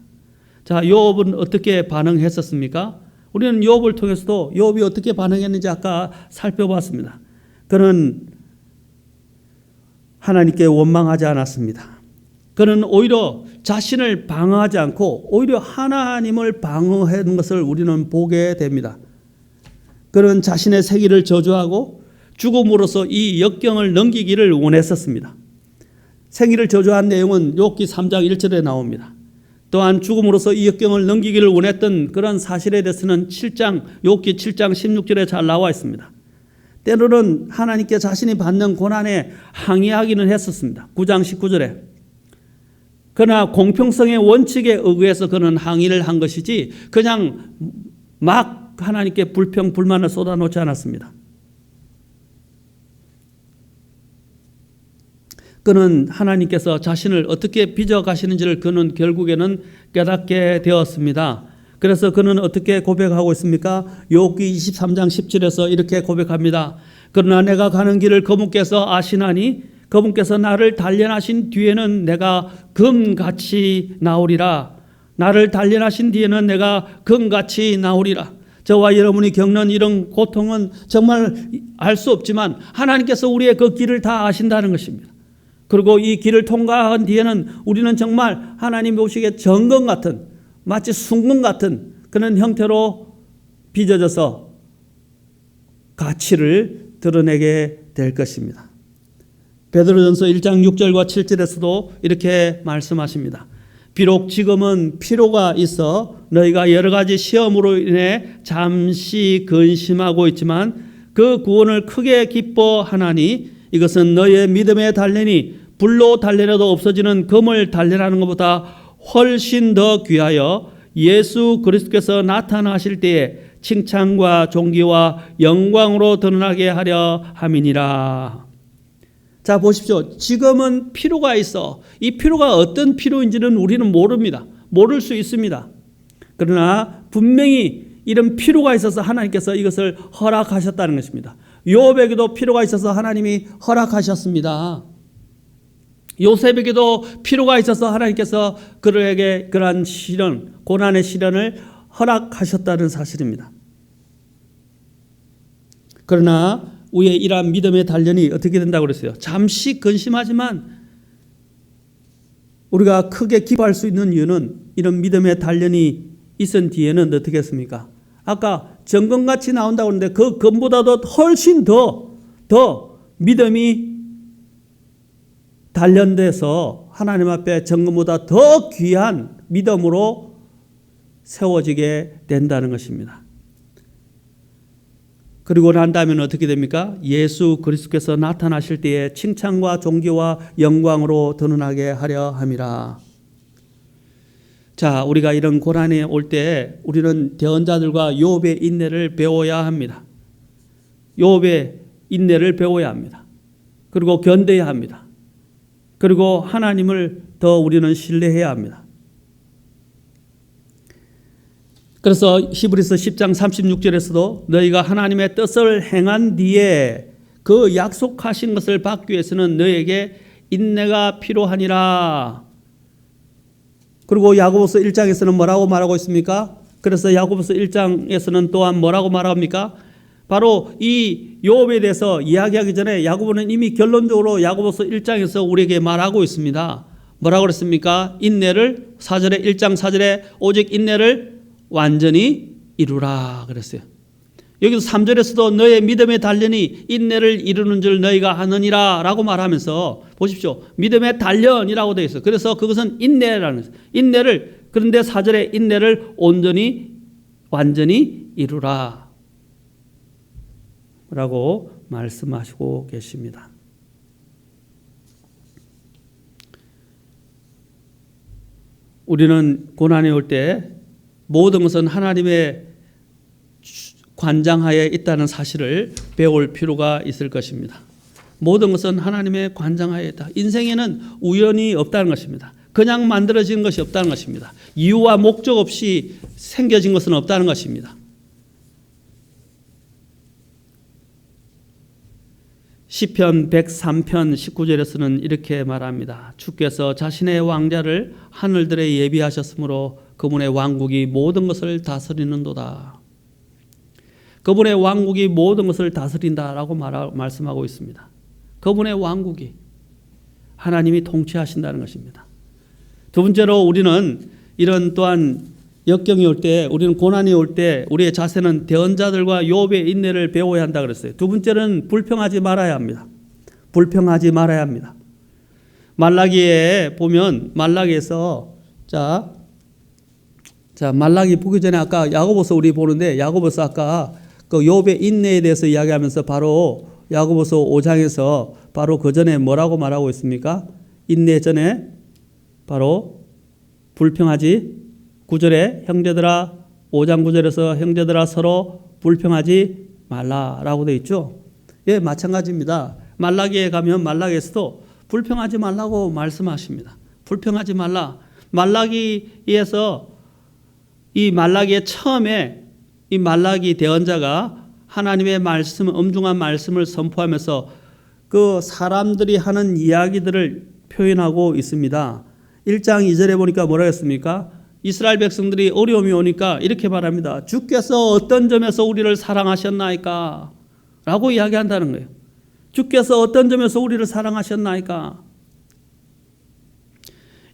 자, 요업은 어떻게 반응했었습니까? 우리는 요업을 통해서도 요업이 어떻게 반응했는지 아까 살펴봤습니다. 그는 하나님께 원망하지 않았습니다. 그는 오히려 자신을 방어하지 않고 오히려 하나님을 방어하는 것을 우리는 보게 됩니다. 그는 자신의 생일을 저주하고 죽음으로써 이 역경을 넘기기를 원했었습니다. 생일을 저주한 내용은 욥기 3장 1절에 나옵니다. 또한 죽음으로써 이 역경을 넘기기를 원했던 그런 사실에 대해서는 욥기 7장 16절에 잘 나와 있습니다. 때로는 하나님께 자신이 받는 고난에 항의하기는 했었습니다. 9장 19절에. 그러나 공평성의 원칙에 의해서 그는 항의를 한 것이지 그냥 막 하나님께 불평, 불만을 쏟아놓지 않았습니다. 그는 하나님께서 자신을 어떻게 빚어가시는지를 그는 결국에는 깨닫게 되었습니다. 그래서 그는 어떻게 고백하고 있습니까? 욥기 23장 10절에서 이렇게 고백합니다. 그러나 내가 가는 길을 그분께서 아시나니 그분께서 나를 단련하신 뒤에는 내가 금같이 나오리라. 나를 단련하신 뒤에는 내가 금같이 나오리라. 저와 여러분이 겪는 이런 고통은 정말 알 수 없지만 하나님께서 우리의 그 길을 다 아신다는 것입니다. 그리고 이 길을 통과한 뒤에는 우리는 정말 하나님 보시기에 정금 같은 마치 순금 같은 그런 형태로 빚어져서 가치를 드러내게 될 것입니다. 베드로전서 1장 6절과 7절에서도 이렇게 말씀하십니다. 비록 지금은 필요가 있어 너희가 여러 가지 시험으로 인해 잠시 근심하고 있지만 그 구원을 크게 기뻐하나니 이것은 너희의 믿음의 단련이 불로 단련해도 없어지는 금을 단련하는 것보다 훨씬 더 귀하여 예수 그리스도께서 나타나실 때에 칭찬과 존귀와 영광으로 드러나게 하려 함이니라. 자, 보십시오. 지금은 필요가 있어. 이 필요가 어떤 필요인지는 우리는 모릅니다. 모를 수 있습니다. 그러나 분명히 이런 필요가 있어서 하나님께서 이것을 허락하셨다는 것입니다. 욥에게도 필요가 있어서 하나님이 허락하셨습니다. 요셉에게도 필요가 있어서 하나님께서 그에게 그러한 시련, 고난의 시련을 허락하셨다는 사실입니다. 그러나 우리의 이러한 믿음의 단련이 어떻게 된다고 그랬어요? 잠시 근심하지만 우리가 크게 기뻐할 수 있는 이유는 이런 믿음의 단련이 있은 뒤에는 어떻게 했습니까? 아까 정금같이 나온다고 하는데 그 금보다도 훨씬 더 믿음이 단련돼서 하나님 앞에 정금보다 더 귀한 믿음으로 세워지게 된다는 것입니다. 그리고 난 다음에는 어떻게 됩니까? 예수 그리스도께서 나타나실 때에 칭찬과 존귀와 영광으로 드러나게 하려 함이라. 자, 우리가 이런 고난이 올 때 우리는 대언자들과 욥의 인내를 배워야 합니다. 욥의 인내를 배워야 합니다. 그리고 견뎌야 합니다. 그리고 하나님을 더 우리는 신뢰해야 합니다. 그래서 히브리서 10장 36절에서도 너희가 하나님의 뜻을 행한 뒤에 그 약속하신 것을 받기 위해서는 너희에게 인내가 필요하니라. 그리고 야고보서 1장에서는 뭐라고 말하고 있습니까? 그래서 야고보서 1장에서는 또한 뭐라고 말합니까? 바로 이 욥에 대해서 이야기하기 전에 야고보는 이미 결론적으로 야고보서 1장에서 우리에게 말하고 있습니다. 뭐라고 그랬습니까? 인내를 4절에 1장 4절에 오직 인내를 완전히 이루라 그랬어요. 여기서 3절에서도 너의 믿음의 단련이 인내를 이루는 줄 너희가 아느니라 라고 말하면서 보십시오. 믿음의 단련이라고 되어 있어요. 그래서 그것은 인내라는 거예요. 인내를, 그런데 4절에 인내를 온전히 완전히 이루라 라고 말씀하시고 계십니다. 우리는 고난이 올 때 모든 것은 하나님의 관장하에 있다는 사실을 배울 필요가 있을 것입니다. 모든 것은 하나님의 관장하에 있다. 인생에는 우연이 없다는 것입니다. 그냥 만들어진 것이 없다는 것입니다. 이유와 목적 없이 생겨진 것은 없다는 것입니다. 시편 103편 19절에서는 이렇게 말합니다. 주께서 자신의 왕자를 하늘들에 예비하셨으므로 그분의 왕국이 모든 것을 다스리는도다. 그분의 왕국이 모든 것을 다스린다라고 말씀하고 있습니다. 그분의 왕국이 하나님이 통치하신다는 것입니다. 두 번째로 우리는 이런 또한 역경이 올 때, 우리는 고난이 올 때 우리의 자세는 대언자들과 욥의 인내를 배워야 한다 그랬어요. 두 번째는 불평하지 말아야 합니다. 불평하지 말아야 합니다. 말라기에 보면 말라기에서 자 말라기 보기 전에 아까 야고보서 우리 보는데 야고보서 아까 그 욥의 인내에 대해서 이야기하면서 바로 야고보서 5장에서 바로 그 전에 뭐라고 말하고 있습니까? 인내 전에 바로 불평하지 9절에 형제들아 5장 9절에서 형제들아 서로 불평하지 말라라고 되어 있죠. 예, 마찬가지입니다. 말라기에 가면 말라기에서도 불평하지 말라고 말씀하십니다. 불평하지 말라. 말라기에서 이 말라기의 처음에 이 말라기 대언자가 하나님의 말씀, 엄중한 말씀을 선포하면서 그 사람들이 하는 이야기들을 표현하고 있습니다. 1장 2절에 보니까 뭐라 했습니까? 이스라엘 백성들이 어려움이 오니까 이렇게 말합니다. 주께서 어떤 점에서 우리를 사랑하셨나이까? 라고 이야기한다는 거예요. 주께서 어떤 점에서 우리를 사랑하셨나이까?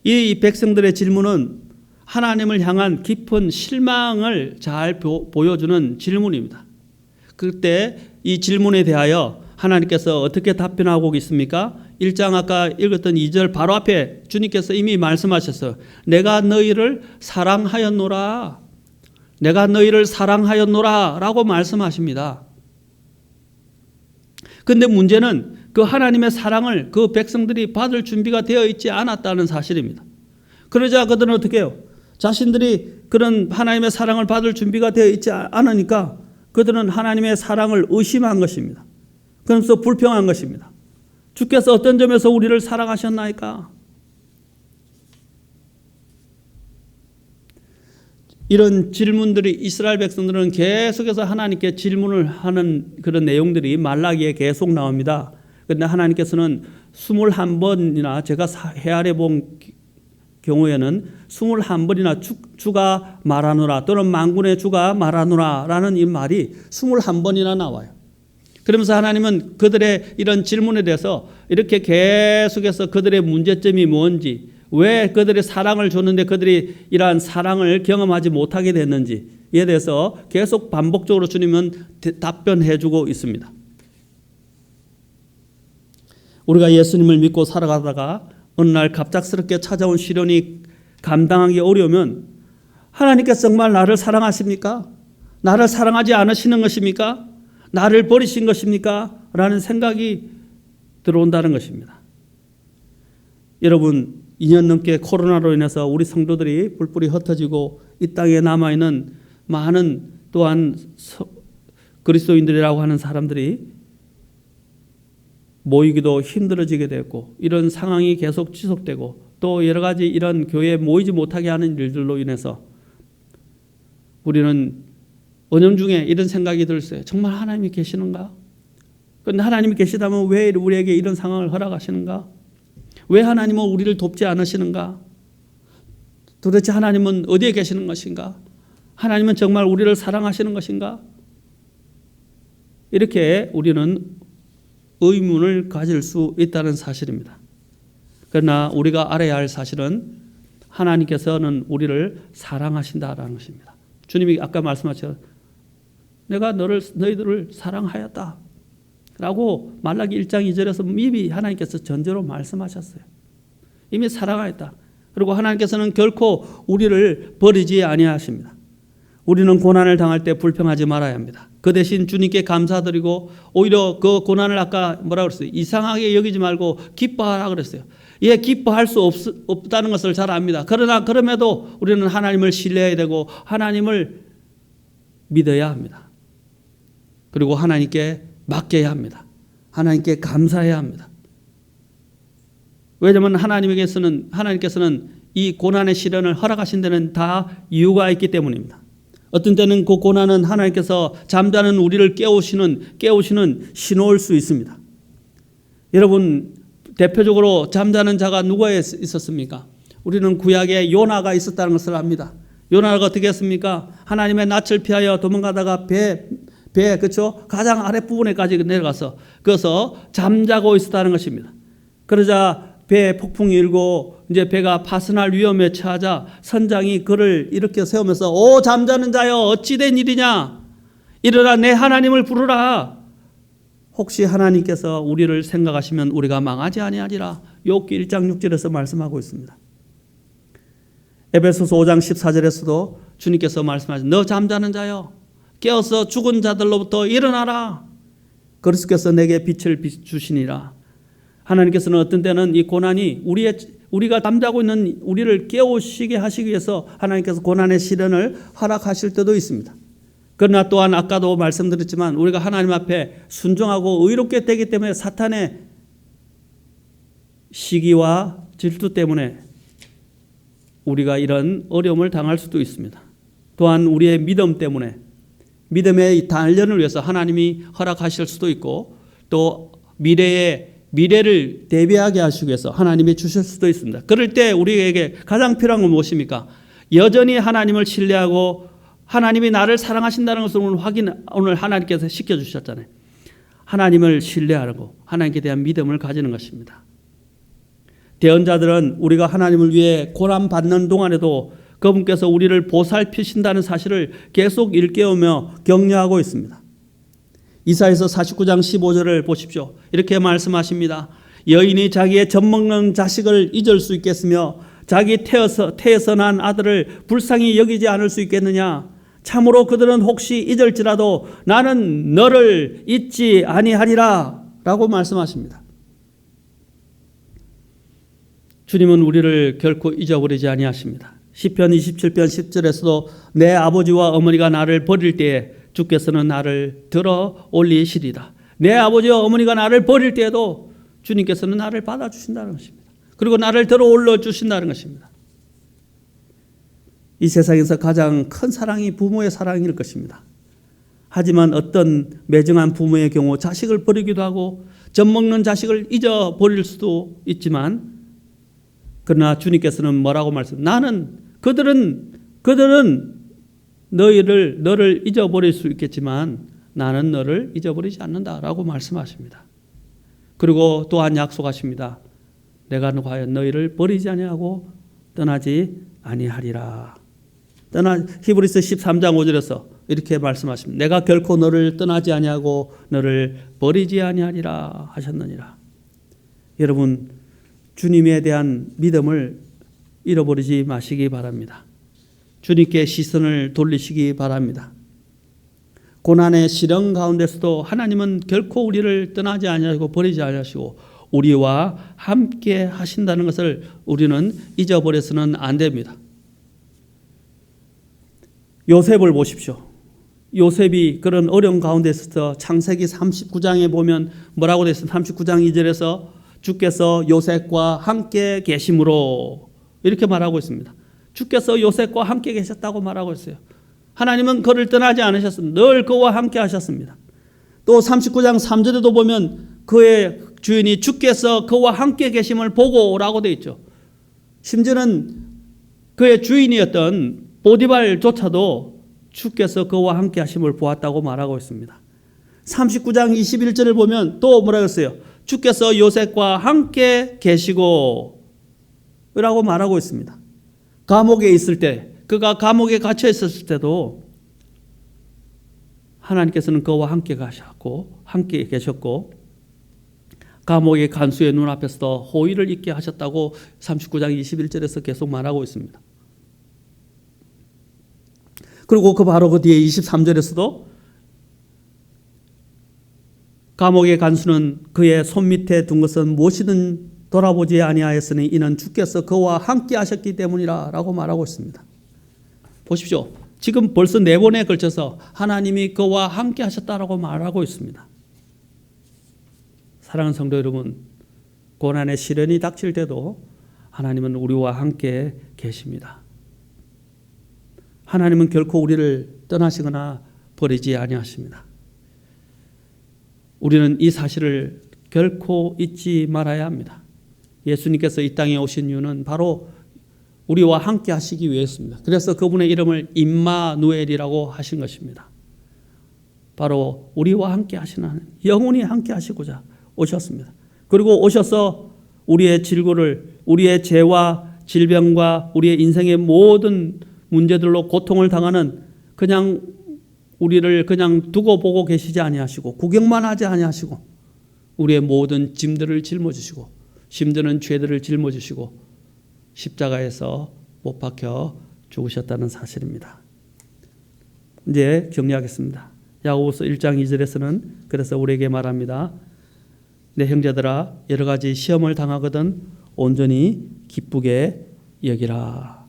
이 백성들의 질문은 하나님을 향한 깊은 실망을 잘 보여주는 질문입니다. 그때 이 질문에 대하여 하나님께서 어떻게 답변하고 있습니까? 1장 아까 읽었던 2절 바로 앞에 주님께서 이미 말씀하셨어요. 내가 너희를 사랑하였노라. 내가 너희를 사랑하였노라 라고 말씀하십니다. 그런데 문제는 그 하나님의 사랑을 그 백성들이 받을 준비가 되어 있지 않았다는 사실입니다. 그러자 그들은 어떻게 해요? 자신들이 그런 하나님의 사랑을 받을 준비가 되어 있지 않으니까 그들은 하나님의 사랑을 의심한 것입니다. 그러면서 불평한 것입니다. 주께서 어떤 점에서 우리를 사랑하셨나이까? 이런 질문들이 이스라엘 백성들은 계속해서 하나님께 질문을 하는 그런 내용들이 말라기에 계속 나옵니다. 그런데 하나님께서는 21번이나 제가 헤아려 본 경우에는 21번이나 주가 말하노라 또는 만군의 주가 말하노라 라는 이 말이 21번이나 나와요. 그러면서 하나님은 그들의 이런 질문에 대해서 이렇게 계속해서 그들의 문제점이 뭔지, 왜 그들의 사랑을 줬는데 그들이 이러한 사랑을 경험하지 못하게 됐는지에 대해서 계속 반복적으로 주님은 답변해 주고 있습니다. 우리가 예수님을 믿고 살아가다가 어느 날 갑작스럽게 찾아온 시련이 감당하기 어려우면 하나님께서 정말 나를 사랑하십니까? 나를 사랑하지 않으시는 것입니까? 나를 버리신 것입니까? 라는 생각이 들어온다는 것입니다. 여러분 2년 넘게 코로나로 인해서 우리 성도들이 뿔뿔이 흩어지고 이 땅에 남아있는 많은 또한 그리스도인들이라고 하는 사람들이 모이기도 힘들어지게 됐고 이런 상황이 계속 지속되고 또 여러 가지 이런 교회에 모이지 못하게 하는 일들로 인해서 우리는 은연중에 이런 생각이 들었어요. 정말 하나님이 계시는가? 그런데 하나님이 계시다면 왜 우리에게 이런 상황을 허락하시는가? 왜 하나님은 우리를 돕지 않으시는가? 도대체 하나님은 어디에 계시는 것인가? 하나님은 정말 우리를 사랑하시는 것인가? 이렇게 우리는 의문을 가질 수 있다는 사실입니다. 그러나 우리가 알아야 할 사실은 하나님께서는 우리를 사랑하신다라는 것입니다. 주님이 아까 말씀하셨죠. 내가 너희들을 사랑하였다 라고 말라기 1장 2절에서 이미 하나님께서 전제로 말씀하셨어요. 이미 사랑하였다. 그리고 하나님께서는 결코 우리를 버리지 아니하십니다. 우리는 고난을 당할 때 불평하지 말아야 합니다. 그 대신 주님께 감사드리고 오히려 그 고난을 아까 뭐라고 그랬어요? 이상하게 여기지 말고 기뻐하라 그랬어요. 예, 기뻐할 수 없다는 것을 잘 압니다. 그러나 그럼에도 우리는 하나님을 신뢰해야 되고 하나님을 믿어야 합니다. 그리고 하나님께 맡겨야 합니다. 하나님께 감사해야 합니다. 왜냐하면 하나님께서는 이 고난의 시련을 허락하신 데는 다 이유가 있기 때문입니다. 어떤 때는 그 고난은 하나님께서 잠자는 우리를 깨우시는 신호일 수 있습니다. 여러분, 대표적으로 잠자는 자가 누가 있었습니까? 우리는 구약에 요나가 있었다는 것을 압니다. 요나가 어떻게 했습니까? 하나님의 낯을 피하여 도망가다가 그렇죠? 가장 아랫부분에까지 내려가서 그래서 잠자고 있었다는 것입니다. 그러자 배에 폭풍이 일고 이제 배가 파선할 위험에 처하자 선장이 그를 이렇게 세우면서 오 잠자는 자여 어찌 된 일이냐? 일어나 내 하나님을 부르라. 혹시 하나님께서 우리를 생각하시면 우리가 망하지 아니하리라. 욥기 1장 6절에서 말씀하고 있습니다. 에베소서 5장 14절에서도 주님께서 말씀하신 너 잠자는 자여 깨어서 죽은 자들로부터 일어나라. 그리스도께서 내게 빛을 주시니라. 하나님께서는 어떤 때는 이 고난이 우리가 잠자고 있는 우리를 깨우시게 하시기 위해서 하나님께서 고난의 시련을 허락하실 때도 있습니다. 그러나 또한 아까도 말씀드렸지만 우리가 하나님 앞에 순종하고 의롭게 되기 때문에 사탄의 시기와 질투 때문에 우리가 이런 어려움을 당할 수도 있습니다. 또한 우리의 믿음 때문에 믿음의 단련을 위해서 하나님이 허락하실 수도 있고 또 미래를 대비하게 하시기 위해서 하나님이 주실 수도 있습니다. 그럴 때 우리에게 가장 필요한 건 무엇입니까? 여전히 하나님을 신뢰하고 하나님이 나를 사랑하신다는 것을 오늘 하나님께서 시켜주셨잖아요. 하나님을 신뢰하고 하나님께 대한 믿음을 가지는 것입니다. 대언자들은 우리가 하나님을 위해 고난받는 동안에도 그분께서 우리를 보살피신다는 사실을 계속 일깨우며 격려하고 있습니다. 이사야서 49장 15절을 보십시오. 이렇게 말씀하십니다. 여인이 자기의 젖먹는 자식을 잊을 수 있겠으며 자기 태에서 난 아들을 불쌍히 여기지 않을 수 있겠느냐. 참으로 그들은 혹시 잊을지라도 나는 너를 잊지 아니하리라 라고 말씀하십니다. 주님은 우리를 결코 잊어버리지 아니하십니다. 시편 27편 10절에서도 내 아버지와 어머니가 나를 버릴 때에 주께서는 나를 들어 올리시리다. 내 아버지와 어머니가 나를 버릴 때에도 주님께서는 나를 받아주신다는 것입니다. 그리고 나를 들어 올려주신다는 것입니다. 이 세상에서 가장 큰 사랑이 부모의 사랑일 것입니다. 하지만 어떤 매정한 부모의 경우 자식을 버리기도 하고 젖먹는 자식을 잊어버릴 수도 있지만 그러나 주님께서는 뭐라고 그들은 너를 잊어버릴 수 있겠지만 나는 너를 잊어버리지 않는다라고 말씀하십니다. 그리고 또한 약속하십니다. 내가 과연 너희를 버리지 아니하고 떠나지 아니하리라. 히브리서 13장 5절에서 이렇게 말씀하십니다. 내가 결코 너를 떠나지 아니하고 너를 버리지 아니하리라 하셨느니라. 여러분 주님에 대한 믿음을 잃어버리지 마시기 바랍니다. 주님께 시선을 돌리시기 바랍니다. 고난의 시련 가운데서도 하나님은 결코 우리를 떠나지 아니하시고 버리지 아니하시고 우리와 함께 하신다는 것을 우리는 잊어버려서는 안 됩니다. 요셉을 보십시오. 요셉이 그런 어려운 가운데서 창세기 39장에 보면 뭐라고 되어 있습니까? 39장 2절에서 주께서 요셉과 함께 계심으로 이렇게 말하고 있습니다. 주께서 요셉과 함께 계셨다고 말하고 있어요. 하나님은 그를 떠나지 않으셨습니다. 늘 그와 함께 하셨습니다. 또 39장 3절에도 보면 그의 주인이 주께서 그와 함께 계심을 보고라고 되어 있죠. 심지어는 그의 주인이었던 보디발조차도 주께서 그와 함께 하심을 보았다고 말하고 있습니다. 39장 21절을 보면 또 뭐라고 했어요? 주께서 요셉과 함께 계시고 라고 말하고 있습니다. 감옥에 있을 때 그가 감옥에 갇혀 있었을 때도 하나님께서는 그와 함께 가셨고 함께 계셨고 감옥의 간수의 눈앞에서도 호의를 잊게 하셨다고 39장 21절에서 계속 말하고 있습니다. 그리고 바로 그 뒤에 23절에서도 감옥의 간수는 그의 손밑에 둔 것은 무엇이든 돌아보지 아니하였으니 이는 주께서 그와 함께 하셨기 때문이라 라고 말하고 있습니다. 보십시오. 지금 벌써 4번에 걸쳐서 하나님이 그와 함께 하셨다라고 말하고 있습니다. 사랑하는 성도 여러분, 고난의 시련이 닥칠 때도 하나님은 우리와 함께 계십니다. 하나님은 결코 우리를 떠나시거나 버리지 아니하십니다. 우리는 이 사실을 결코 잊지 말아야 합니다. 예수님께서 이 땅에 오신 이유는 바로 우리와 함께 하시기 위해서입니다. 그래서 그분의 이름을 임마누엘이라고 하신 것입니다. 바로 우리와 함께 하시는 하나님, 영원히 함께 하시고자 오셨습니다. 그리고 오셔서 우리의 질고를, 우리의 죄와 질병과 우리의 인생의 모든 문제들로 고통을 당하는 그냥 우리를 그냥 두고 보고 계시지 아니하시고 구경만 하지 아니하시고 우리의 모든 짐들을 짊어지시고 힘드는 죄들을 짊어지시고 십자가에서 못 박혀 죽으셨다는 사실입니다. 이제 정리하겠습니다. 야고보서 1장 2절에서는 그래서 우리에게 말합니다. 내 형제들아 여러 가지 시험을 당하거든 온전히 기쁘게 여기라.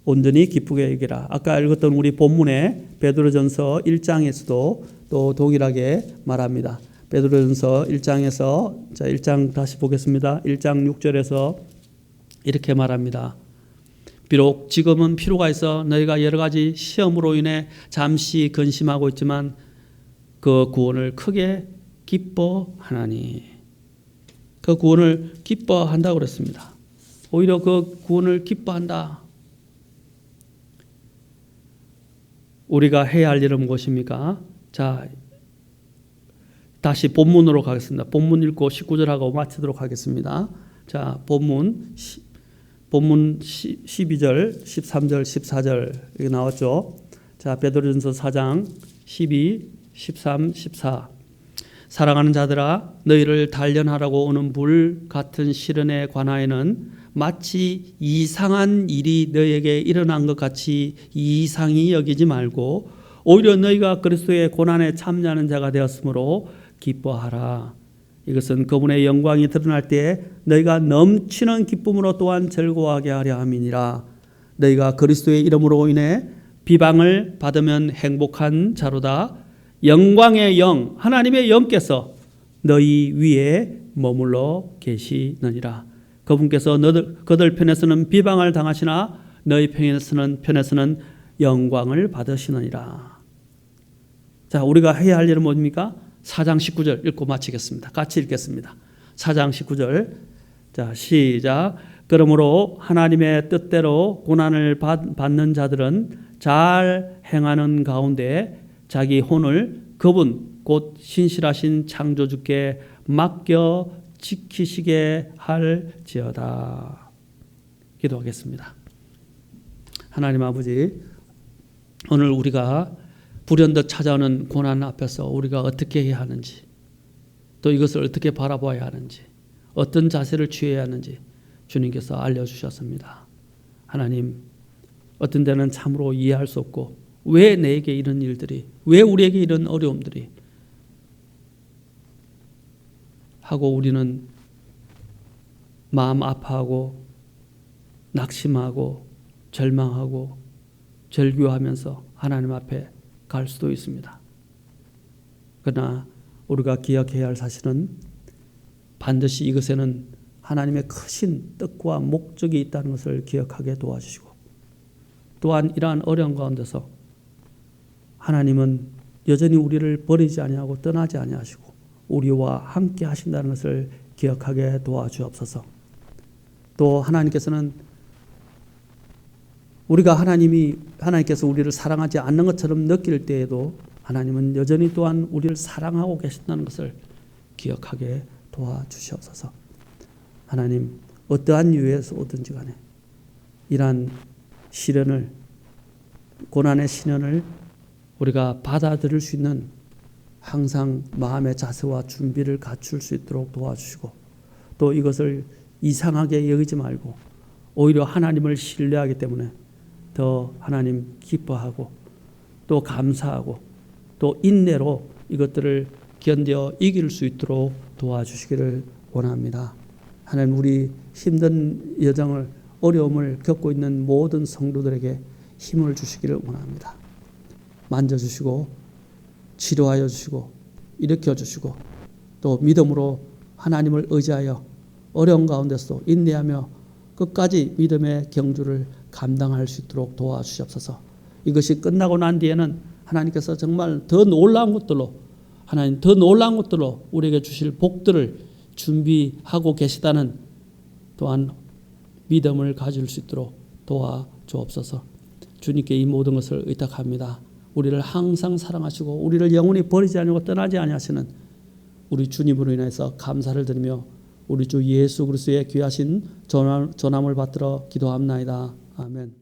온전히 기쁘게 여기라. 아까 읽었던 우리 본문의 베드로전서 1장에서도 또 동일하게 말합니다. 베드로전서 1장에서 1장 다시 보겠습니다. 1장 6절에서 이렇게 말합니다. 비록 지금은 필요가 있어 너희가 여러 가지 시험으로 인해 잠시 근심하고 있지만 그 구원을 크게 기뻐하나니. 그 구원을 기뻐한다고 그랬습니다. 오히려 그 구원을 기뻐한다. 우리가 해야 할 일은 무엇입니까? 자, 다시 본문으로 가겠습니다. 본문 읽고 19절하고 마치도록 하겠습니다. 자, 본문 12절, 13절, 14절 여기 나왔죠. 자, 베드로전서 4장 12, 13, 14. 사랑하는 자들아 너희를 단련하라고 오는 불 같은 시련에 관하여는 마치 이상한 일이 너희에게 일어난 것 같이 이상히 여기지 말고 오히려 너희가 그리스도의 고난에 참여하는 자가 되었으므로 기뻐하라. 이것은 그분의 영광이 드러날 때 너희가 넘치는 기쁨으로 또한 즐거워하게 하려 함이니라. 너희가 그리스도의 이름으로 인해 비방을 받으면 행복한 자로다. 영광의 영, 하나님의 영께서 너희 위에 머물러 계시느니라. 그분께서 그들 편에서는 비방을 당하시나 너희 편에서는 영광을 받으시느니라. 자, 우리가 해야 할 일은 뭡니까? 4장 19절 읽고 마치겠습니다. 같이 읽겠습니다. 4장 19절. 자, 시작. 그러므로 하나님의 뜻대로 고난을 받는 자들은 잘 행하는 가운데 자기 혼을 그분 곧 신실하신 창조주께 맡겨 지키시게 할지어다. 기도하겠습니다. 하나님 아버지, 오늘 우리가 불현듯 찾아오는 고난 앞에서 우리가 어떻게 해야 하는지, 또 이것을 어떻게 바라봐야 하는지, 어떤 자세를 취해야 하는지 주님께서 알려주셨습니다. 하나님, 어떤 데는 참으로 이해할 수 없고 왜 내게 이런 일들이, 왜 우리에게 이런 어려움들이 하고 우리는 마음 아파하고 낙심하고 절망하고 절규하면서 하나님 앞에 갈 수도 있습니다. 그러나 우리가 기억해야 할 사실은 반드시 이것에는 하나님의 크신 뜻과 목적이 있다는 것을 기억하게 도와주시고, 또한 이러한 어려움 가운데서 하나님은 여전히 우리를 버리지 아니하고 떠나지 아니하시고 우리와 함께 하신다는 것을 기억하게 도와주옵소서. 또 하나님께서는 우리가 하나님께서 우리를 사랑하지 않는 것처럼 느낄 때에도 하나님은 여전히 또한 우리를 사랑하고 계신다는 것을 기억하게 도와주시옵소서. 하나님, 어떠한 이유에서 오든지 간에 이러한 시련을, 고난의 시련을 우리가 받아들일 수 있는 항상 마음의 자세와 준비를 갖출 수 있도록 도와주시고, 또 이것을 이상하게 여기지 말고 오히려 하나님을 신뢰하기 때문에 더 하나님 기뻐하고 또 감사하고 또 인내로 이것들을 견뎌 이길 수 있도록 도와주시기를 원합니다. 하나님, 우리 힘든 여정을, 어려움을 겪고 있는 모든 성도들에게 힘을 주시기를 원합니다. 만져주시고 치료하여 주시고 일으켜 주시고 또 믿음으로 하나님을 의지하여 어려운 가운데서 인내하며 끝까지 믿음의 경주를 감당할 수 있도록 도와주시옵소서. 이것이 끝나고 난 뒤에는 하나님께서 정말 더 놀라운 것들로, 하나님 더 놀라운 것들로 우리에게 주실 복들을 준비하고 계시다는 또한 믿음을 가질 수 있도록 도와주옵소서. 주님께 이 모든 것을 의탁합니다. 우리를 항상 사랑하시고 우리를 영원히 버리지 아니하고 떠나지 아니하시는 우리 주님으로 인해서 감사를 드리며 우리 주 예수 그리스도의 귀하신 전함을 받들어 기도합나이다. 아멘.